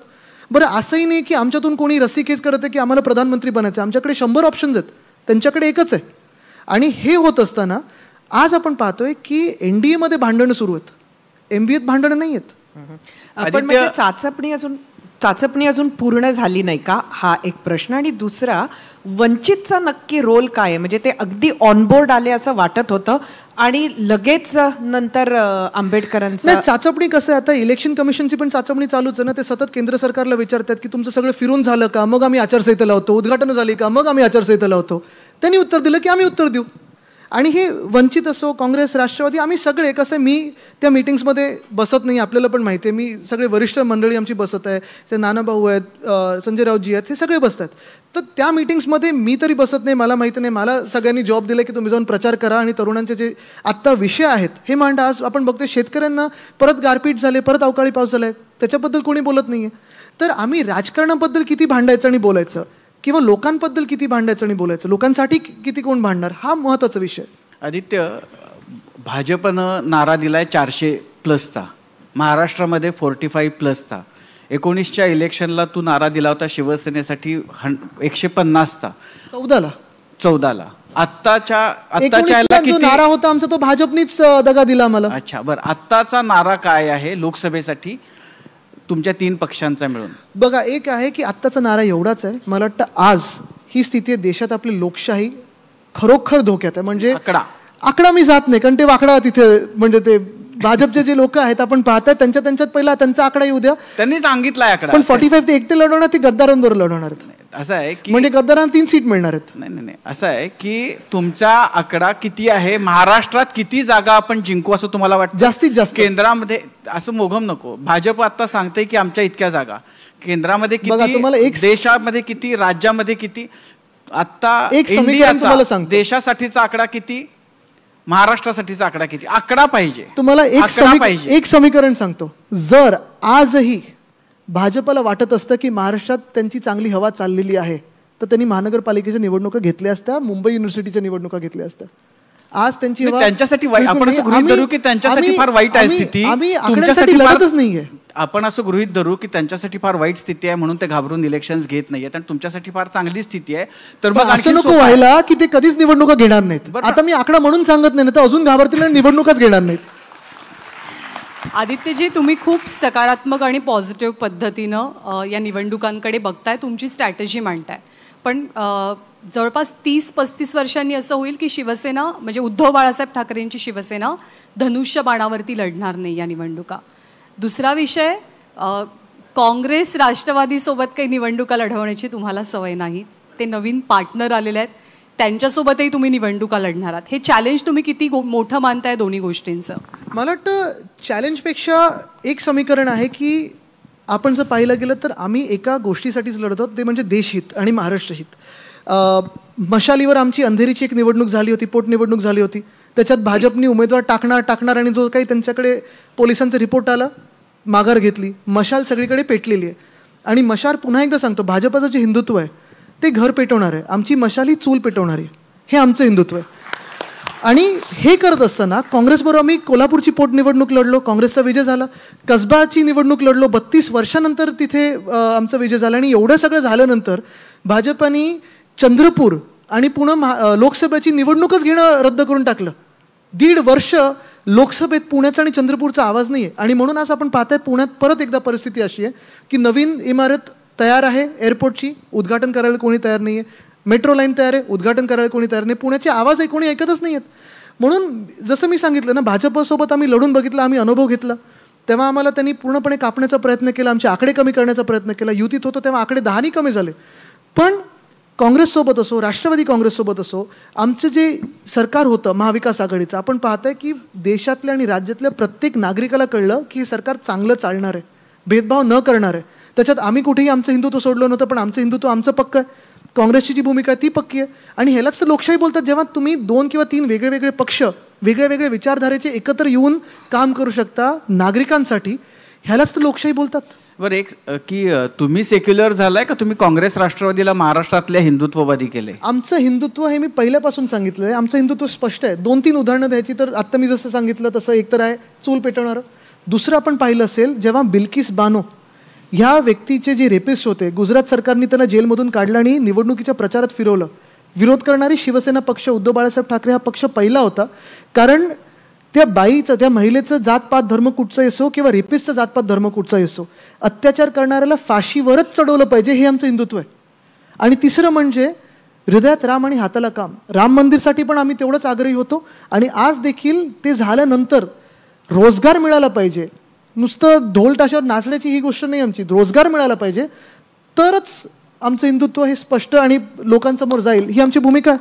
बरं, असंही नाही की आमच्यातून कोणी रस्सीखेच करत आहे की आम्हाला प्रधानमंत्री बनायचं. आमच्याकडे 100 ऑप्शन्स आहेत, त्यांच्याकडे एकच आहे. आणि हे होत असताना आज आपण पाहतोय की NDAमध्ये भांडणं सुरू आहेत, MBAत भांडणं नाही आहेत. पण म्हणजे चाचपणी अजून चाचपणी अजून पूर्ण झाली नाही का, हा एक प्रश्न. आणि दुसरा, वंचितचा नक्की रोल काय आहे? म्हणजे ते अगदी ऑनबोर्ड आले असं वाटत होतं आणि लगेच नंतर आंबेडकरांचं चाचपणी कसं आहे, आता इलेक्शन कमिशनची पण चाचपणी चालूच आहे ना. ते सतत केंद्र सरकारला विचारतात की तुमचं सगळं फिरून झालं का, मग आम्ही आचारसंहिता लावतो, उद्घाटन झाली का, मग आम्ही आचारसंहिता लावतो. त्यांनी उत्तर दिलं की आम्ही उत्तर देऊ. आणि हे वंचित असो, काँग्रेस, राष्ट्रवादी, आम्ही सगळे कसं, मी त्या मीटिंग्समध्ये बसत नाही, आपल्याला पण माहिती आहे. मी सगळे वरिष्ठ मंडळी आमची बसत आहे, ते नानाभाऊ आहेत, संजय राऊतजी आहेत, हे सगळे बसतात. तर त्या मीटिंग्समध्ये मी तरी बसत नाही, मला माहिती नाही. मला सगळ्यांनी जॉब दिला की तुम्ही जाऊन प्रचार करा आणि तरुणांचे जे आत्ता विषय आहेत हे मांडा. आज आपण बघतोय शेतकऱ्यांना परत गारपीट झाले, परत अवकाळी पाऊस झाला आहे, त्याच्याबद्दल कोणी बोलत नाही आहे. तर आम्ही राजकारणाबद्दल किती भांडायचं आणि बोलायचं, किंवा लोकांबद्दल किती भांडायचं आणि बोलायचं, लोकांसाठी किती कोण भांडणार, हा महत्त्वाचा विषय. आदित्य, भाजपनं नारा दिलाय 400+चा, महाराष्ट्रामध्ये 45+चा. 19च्या इलेक्शनला तू नारा दिला होता शिवसेनेसाठी 150चा, 14ला. आत्ताच्या नारा होता आमचा तो भाजपनीच दगा दिला मला. अच्छा, बरं, आत्ताचा नारा काय आहे लोकसभेसाठी तुमच्या 3 पक्षांचा मिळून? बघा, एक आहे की आत्ताचा नारा एवढाच आहे. मला वाटतं आज ही स्थिती आहे, देशात आपली लोकशाही खरोखर धोक्यात आहे. म्हणजे आकडा मी जात नाही, कारण ते वाकडा तिथे, म्हणजे ते भाजपचे जे लोक आहेत आपण पाहताय त्यांच्यात पहिला त्यांचा आकडा येऊ द्या. त्यांनी सांगितलाय आकडा, पण 45 ते 1 ते लढवणार, ते गद्दारांबरोबर लढवणार आहेत. असं आहे की म्हणजे गद्दारांना 3 सीट मिळणार आहेत. नाही, असं आहे की तुमचा आकडा किती आहे, महाराष्ट्रात किती जागा आपण जिंकू असं तुम्हाला वाटतं? जास्तीत जास्त केंद्रामध्ये असं मोघम नको. भाजप आता सांगते की आमच्या इतक्या जागा, केंद्रामध्ये किती, तुम्हाला देशामध्ये किती, राज्यामध्ये किती. आता एक समीकरण तुम्हाला सांगतो, देशासाठीचा आकडा किती, महाराष्ट्रासाठीचा आकडा किती, आकडा पाहिजे तुम्हाला. एक समीकरण सांगतो. जर आजही भाजपला वाटत असतं की महाराष्ट्रात त्यांची चांगली हवा चाललेली आहे, तर त्यांनी महानगरपालिकेच्या निवडणुका घेतल्या असत्या, मुंबई युनिव्हर्सिटीच्या निवडणुका घेतल्या असत्या. आज त्यांची हवा, त्यांच्यासाठी आपण असं गृहीत धरू की त्यांच्यासाठी फार वाईट आहे स्थिती, तुमच्यासाठी लढतच नाहीये. आपण असं गृहीत धरू की त्यांच्यासाठी फार वाईट स्थिती आहे म्हणून ते घाबरून इलेक्शन्स घेत नाहीयेत, आणि तुमच्यासाठी फार चांगली स्थिती आहे. तर मग असं नको व्हायला की ते कधीच निवडणुका घेणार नाहीत. आता मी आकडा म्हणून सांगत नाही, तर अजून घाबरतील आणि निवडणुकाच घेणार नाहीत. आदित्यजी, तुम्ही खूप सकारात्मक आणि पॉझिटिव्ह पद्धतीनं या निवडणुकांकडे बघताय, तुमची स्ट्रॅटेजी मांडताय. पण जवळपास 30-35 वर्षांनी असं होईल की शिवसेना, म्हणजे उद्धव बाळासाहेब ठाकरेंची शिवसेना धनुष्य बाणावरती लढणार नाही या निवडणुका. दुसरा विषय, काँग्रेस राष्ट्रवादीसोबत काही निवडणुका लढवण्याची तुम्हाला सवय नाही. ते नवीन पार्टनर आलेले आहेत, त्यांच्यासोबतही तुम्ही निवडणुका लढणार आहात. हे चॅलेंज तुम्ही किती मोठं मानताय दोन्ही गोष्टींचं? मला वाटतं चॅलेंजपेक्षा एक समीकरण आहे की आपण जर पाहिलं गेलं तर आम्ही एका गोष्टीसाठीच लढत आहोत, ते म्हणजे देशहित आणि महाराष्ट्र हित. मशालीवर आमची अंधेरीची एक निवडणूक झाली होती, पोटनिवडणूक झाली होती. त्याच्यात भाजपनी उमेदवार टाकणार आणि जो काही त्यांच्याकडे पोलिसांचा रिपोर्ट आला, माघार घेतली. मशाल सगळीकडे पेटलेली आहे. आणि मशाल, पुन्हा एकदा सांगतो, भाजपाचं जे हिंदुत्व आहे ते घर पेटवणार आहे, आमची मशाल ही चूल पेटवणारी, हे आमचं हिंदुत्व आहे. आणि हे करत असताना काँग्रेसबरोबर आम्ही कोल्हापूरची पोटनिवडणूक लढलो, काँग्रेसचा विजय झाला. कसबाची निवडणूक लढलो, 32 वर्षानंतर तिथे आमचा विजय झाला. आणि एवढं सगळं झाल्यानंतर भाजपाने चंद्रपूर आणि पुणे लोकसभेची निवडणूकच घेणं रद्द करून टाकलं. 1.5 वर्ष लोकसभेत पुण्याचा आणि चंद्रपूरचा आवाज नाही आहे. आणि म्हणून आज आपण पाहताय पुण्यात परत एकदा परिस्थिती अशी आहे की नवीन इमारत तयार आहे एअरपोर्टची, उद्घाटन करायला कोणी तयार नाही आहे. मेट्रो लाईन तयार आहे, उद्घाटन करायला कोणी तयार नाही. पुण्याचे आवाज कोणी ऐकतच नाही आहेत. म्हणून जसं मी सांगितलं ना, भाजपसोबत आम्ही लढून बघितलं, आम्ही अनुभव घेतला. तेव्हा आम्हाला त्यांनी पूर्णपणे कापण्याचा प्रयत्न केला, आमचे आकडे कमी करण्याचा प्रयत्न केला. युतीत होतो तेव्हा आकडे 10 कमी झाले. पण काँग्रेससोबत असो, राष्ट्रवादी काँग्रेससोबत असो, आमचं जे सरकार होतं महाविकास आघाडीचं, आपण पाहताय की देशातल्या आणि राज्यातल्या प्रत्येक नागरिकाला कळलं की हे सरकार चांगलं चालणार आहे, भेदभाव न करणार आहे. त्याच्यात आम्ही कुठेही आमचं हिंदुत्व सोडलं नव्हतं, पण आमचं हिंदुत्व आमचं पक्क आहे. काँग्रेसची जी भूमिका आहे ती पक्की आहे. आणि ह्यालाच तर लोकशाही बोलतात, जेव्हा तुम्ही 2 किंवा 3 वेगळे पक्ष, वेगळ्या विचारधारेचे एकत्र येऊन काम करू शकता नागरिकांसाठी, ह्यालाच तर लोकशाही बोलतात. बरं, एक की तुम्ही सेक्युलर झालाय का तुम्ही काँग्रेस राष्ट्रवादीला महाराष्ट्रातल्या हिंदुत्ववादी केले? आमचं हिंदुत्व हे मी पहिल्यापासून सांगितलं आहे, आमचं हिंदुत्व स्पष्ट आहे. 2-3 उदाहरणं द्यायची तर आत्ता मी जसं सांगितलं तसं, एक तर आहे चूल पेटवणारं. दुसरं आपण पाहिलं असेल, जेव्हा बिल्किस बानो ह्या व्यक्तीचे जे रेपिस्ट होते, गुजरात सरकारने त्यांना जेलमधून काढलं आणि निवडणुकीच्या प्रचारात फिरवलं. विरोध करणारी शिवसेना पक्ष, उद्धव बाळासाहेब ठाकरे हा पक्ष पहिला होता. कारण त्या बाईचं, त्या महिलेचं जातपात धर्म कुठचाही असो किंवा रेपिस्टचा जातपात धर्म कुठचाही असो, अत्याचार करणाऱ्याला फाशीवरच चढवलं पाहिजे, हे आमचं हिंदुत्व आहे. आणि तिसरं म्हणजे हृदयात राम आणि हाताला काम. राम मंदिरसाठी पण आम्ही तेवढंच आग्रही होतो. आणि आज देखील ते झाल्यानंतर रोजगार मिळाला पाहिजे, नुसतं ढोल ताशावर नाचण्याची ही गोष्ट नाही आमची. रोजगार मिळाला पाहिजे तरच आमचं हिंदुत्व हे स्पष्ट आणि लोकांसमोर जाईल, ही आमची भूमिका आहे.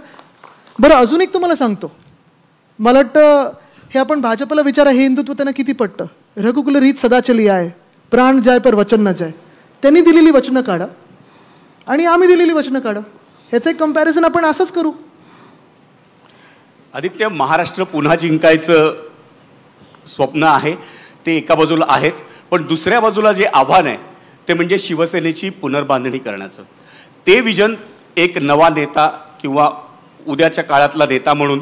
बरं, अजून एक तुम्हाला सांगतो. मला वाटतं हे आपण भाजपला विचारा, हे हिंदुत्व त्यांना किती पटतं. रघुकुल रीत सदा चली आहे, प्राण जाय पर वचन न जाय. त्यांनी दिलेली वचनं काढा आणि आम्ही दिलेली वचनं काढा, ह्याचं एक कम्पॅरिझन आपण असंच करू. आदित्य, महाराष्ट्र पुन्हा जिंकायचं स्वप्न आहे ते एका बाजूला आहेच, पण दुसऱ्या बाजूला जे आव्हान आहे ते म्हणजे शिवसेनेची पुनर्बांधणी करण्याचं. ते विजन एक नवा नेता किंवा उद्याच्या काळातला नेता म्हणून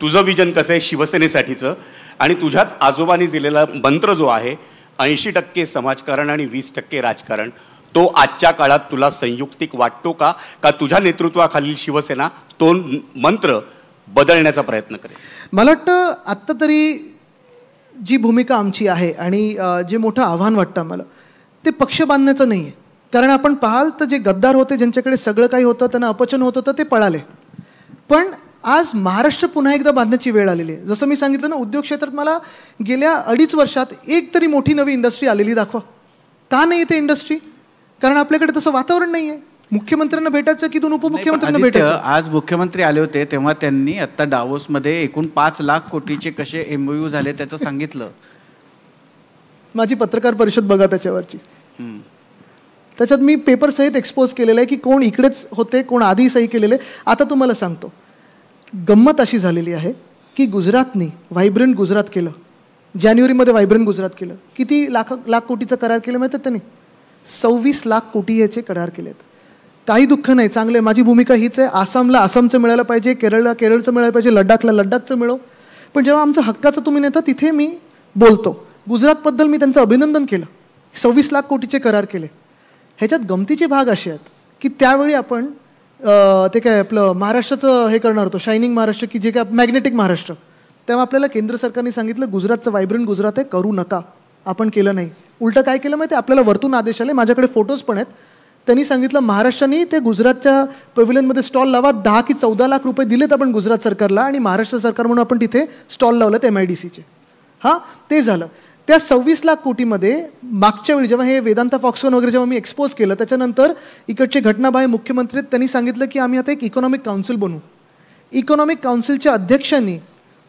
तुझं विजन कसं आहे शिवसेनेसाठीचं, आणि तुझ्याच आजोबांनी दिलेला मंत्र जो आहे 80% समाजकारण आणि 20% राजकारण, तो आजच्या काळात तुला संयुक्तिक वाटतो का? का तुझ्या नेतृत्वाखालील शिवसेना तो मंत्र बदलण्याचा प्रयत्न करेल? मला वाटतं आत्ता तरी जी भूमिका आमची आहे आणि जे मोठं आव्हान वाटतं आम्हाला, ते पक्ष बांधण्याचं नाही आहे. कारण आपण पाहाल तर जे गद्दार होते, ज्यांच्याकडे सगळं काही होतं, त्यांना अपचन होत होतं, ते पळाले. पण आज महाराष्ट्र पुन्हा एकदा बांधण्याची वेळ आलेली आहे. जसं मी सांगितलं ना, उद्योग क्षेत्रात मला गेल्या 2.5 वर्षात एक तरी मोठी नवी इंडस्ट्री आलेली दाखवा. का नाही ते इंडस्ट्री? कारण आपल्याकडे तसं वातावरण नाही आहे. मुख्यमंत्र्यांना भेटायचं की 2 उपमुख्यमंत्र्यांना भेटायचं. आज मुख्यमंत्री आले होते तेव्हा त्यांनी आता डावोसमध्ये एकूण 5 लाख कोटीचे कसे MOU झाले त्याचं सांगितलं. माझी पत्रकार परिषद बघा त्याच्यावरची. त्याच्यात मी पेपर सहित एक्सपोज केलेलं आहे की कोण इकडेच होते, कोण आधी सही केलेले. आता तुम्हाला सांगतो, गंमत अशी झालेली आहे की गुजरातनी व्हायब्रंट गुजरात केलं, जानेवारीमध्ये व्हायब्रंट गुजरात केलं. किती लाख कोटीचा करार केलं माहिती आहे त्यांनी? 26 लाख कोटी याचे करार केलेत. काही दुःख नाही, चांगले. माझी भूमिका हीच आहे, आसामला आसामचं मिळायला पाहिजे, केरळला केरळचं मिळायला पाहिजे, लडाखला लडाखचं मिळो. पण जेव्हा आमचं हक्काचं तुम्ही नेता तिथे मी बोलतो. गुजरातबद्दल मी त्यांचं अभिनंदन केलं, 26 लाख कोटीचे करार केले. ह्याच्यात गमतीचे भाग असे आहेत की त्यावेळी आपण ते काय आपलं महाराष्ट्राचं हे करणार होतो, शायनिंग महाराष्ट्र, की जे काय मॅग्नेटिक महाराष्ट्र. तेव्हा आपल्याला केंद्र सरकारने सांगितलं गुजरातचं व्हायब्रंट गुजरात आहे, करू नका. आपण केलं नाही. उलटं काय केलं माहिती आहे? आपल्याला वरतून आदेश आले, माझ्याकडे फोटोज पण आहेत. त्यांनी सांगितलं महाराष्ट्राने ते गुजरातच्या पॅव्हिलियनमध्ये स्टॉल लावा, 10 की 14 लाख रुपये दिलेत आपण गुजरात सरकारला, आणि महाराष्ट्र सरकार म्हणून आपण तिथे स्टॉल लावलेत MIDCचे. हां, ते झालं. त्या 26 लाख कोटीमध्ये मागच्या वेळी जेव्हा हे वेदांता फॉक्सकॉन वगैरे जेव्हा मी एक्सपोज केलं, त्याच्यानंतर इकडचे घटनाबाह्य मुख्यमंत्री त्यांनी सांगितलं की आम्ही आता एक इकॉनॉमिक काउन्सिल बनवू. इकॉनॉमिक काउन्सिलच्या अध्यक्षांनी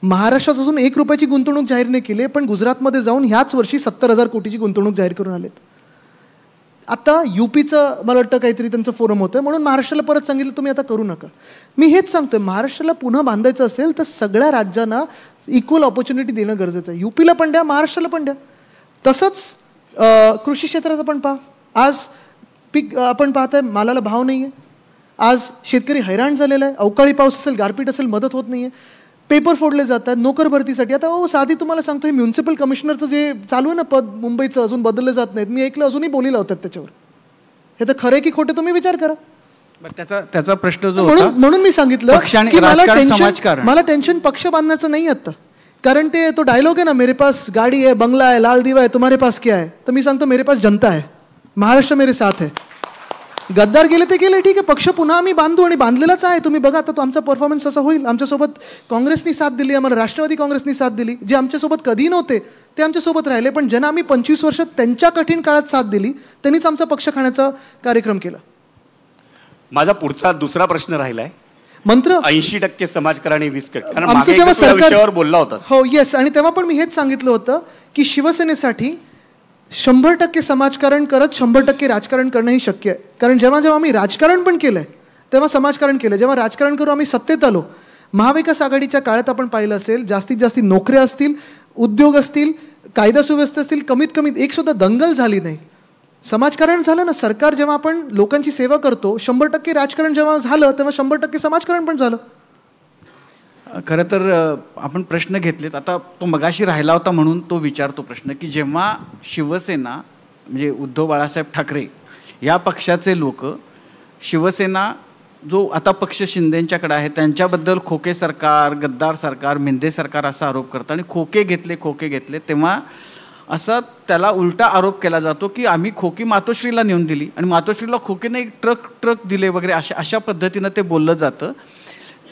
महाराष्ट्रात अजून 1 रुपयाची गुंतवणूक जाहीर नाही केली, पण गुजरातमध्ये जाऊन ह्याच वर्षी 70,000 कोटीची गुंतवणूक जाहीर करून आलेत. आता UPचं मला वाटतं काहीतरी त्यांचं फोरम होतं, म्हणून महाराष्ट्राला परत सांगितलं तुम्ही आता करू नका. मी हेच सांगतोय, महाराष्ट्राला पुन्हा बांधायचं असेल तर सगळ्या राज्यांना इक्वल ऑपॉर्च्युनिटी देणं गरजेचं आहे. UPला पण द्या, महाराष्ट्राला पण द्या. तसंच कृषी क्षेत्राचं पण पहा. आज पीक आपण पाहताय, मालाला भाव नाही आहे. आज शेतकरी हैराण झालेला आहे. अवकाळी पाऊस असेल, गारपीट असेल, मदत होत नाही आहे. पेपर फोडले जातात नोकर भरतीसाठी. आता साधी तुम्हाला सांगतो, हे म्युन्सिपल कमिशनरचं जे चालू आहे ना पद मुंबईचं, अजून बदलले जात नाहीत. मी ऐकलं अजूनही बोली लावतात त्याच्यावर. हे तर खरं की खोटे तुम्ही विचार करा. त्याचा प्रश्न जो होता, म्हणून मी सांगितलं की मला टेन्शन पक्ष बांधण्याचं नाही आता. कारण ते तो डायलॉग आहे ना, मेरे पास गाडी आहे, बंगला आहे, लाल दिवा आहे, तुम्हारे पास क्या है? तर मी सांगतो मेरे पास जनता है, महाराष्ट्र मेरे साथ है. गद्दार गेले ते गेले, ठीक आहे. पक्ष पुन्हा आम्ही बांधू आणि बांधलेलाच आहे. तुम्ही बघा आता तो आमचा परफॉर्मन्स असा होईल. आमच्यासोबत काँग्रेसनी साथ दिली, आम्हाला राष्ट्रवादी काँग्रेसनी साथ दिली. जे आमच्यासोबत कधी नव्हते ते आमच्यासोबत राहिले, पण ज्यांना आम्ही 25 वर्ष त्यांच्या कठीण काळात साथ दिली त्यांनीच आमचा पक्ष खाण्याचा कार्यक्रम केला. माझा पुढचा दुसरा प्रश्न राहिलाय, मंत्र 80% समाजकारण आणि 20%. आमचं जेव्हा सरकार बोलला होता. हो, येस. आणि तेव्हा पण मी हेच सांगितलं होतं की शिवसेनेसाठी 100% समाजकारण करत 100% राजकारण करणंही शक्य आहे. कारण जेव्हा जेव्हा आम्ही राजकारण पण केलंय तेव्हा समाजकारण केलं. जेव्हा राजकारण करून आम्ही सत्तेत आलो, महाविकास आघाडीच्या काळात आपण पाहिलं असेल, जास्तीत जास्त नोकऱ्या असतील, उद्योग असतील, कायदा सुव्यवस्था असतील, कमीत कमी एक सुद्धा दंगल झाली नाही. समाजकारण झालं ना. सरकार जेव्हा आपण लोकांची सेवा करतो, 100% राजकारण जेव्हा झालं तेव्हा 100% समाजकारण पण झालं. खरं तर आपण प्रश्न घेतलेत. आता तो मगाशी राहिला होता म्हणून तो विचारतो प्रश्न, की जेव्हा शिवसेना म्हणजे उद्धव बाळासाहेब ठाकरे या पक्षाचे लोक शिवसेना जो आता पक्ष शिंदेंच्याकडे आहे त्यांच्याबद्दल खोके सरकार, गद्दार सरकार, मिंदे सरकार असा आरोप करतात आणि खोके घेतले, तेव्हा असा त्याला उलटा आरोप केला जातो की आम्ही खोकी मातोश्रीला नेऊन दिली आणि मातोश्रीला खोकीने एक ट्रक दिले वगैरे अशा पद्धतीनं ते बोललं जातं.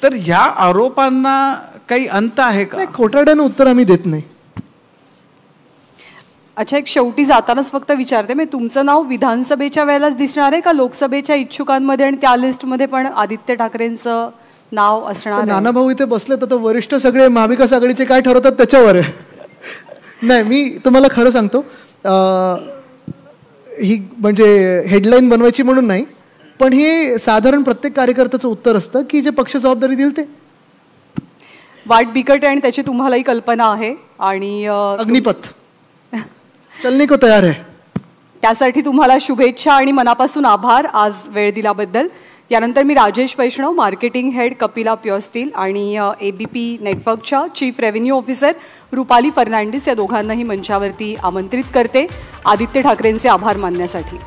तर ह्या आरोपांना काही अंत आहे का? खोटारड्यानं उत्तर आम्ही देत नाही. अच्छा, एक शेवटी जातानाच फक्त विचारते, मी तुमचं नाव विधानसभेच्या वेळेलाच दिसणार आहे का लोकसभेच्या इच्छुकांमध्ये आणि त्या लिस्टमध्ये पण आदित्य ठाकरेंचं नाव असणार आहे? नाना भाऊ इथे बसले तर वरिष्ठ सगळे महाविकास आघाडीचे काय ठरवतात त्याच्यावर आहे. नाही, मी तुम्हाला खरं सांगतो, ही म्हणजे हेडलाईन बनवायची म्हणून नाही, पण हे साधारण प्रत्येक कार्यकर्त्याचं उत्तर असतं की जे पक्ष जबाबदारी देईल ते. वाट बिकट आहे आणि त्याची तुम्हालाही कल्पना आहे आणि अग्निपथ चलने को तयार आहे. त्यासाठी तुम्हाला शुभेच्छा आणि मनापासून आभार आज वेळ दिल्याबद्दल. यानंतर मी Rajesh Vaishnav, marketing head Kapila pure steel आणि ABP नेटवर्कच्या chief revenue officer Rupali Fernandes या दोघांनाही मंचावरती आमंत्रित करते आदित्य ठाकरेंचे आभार मानण्यासाठी.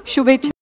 शुभेच्छा.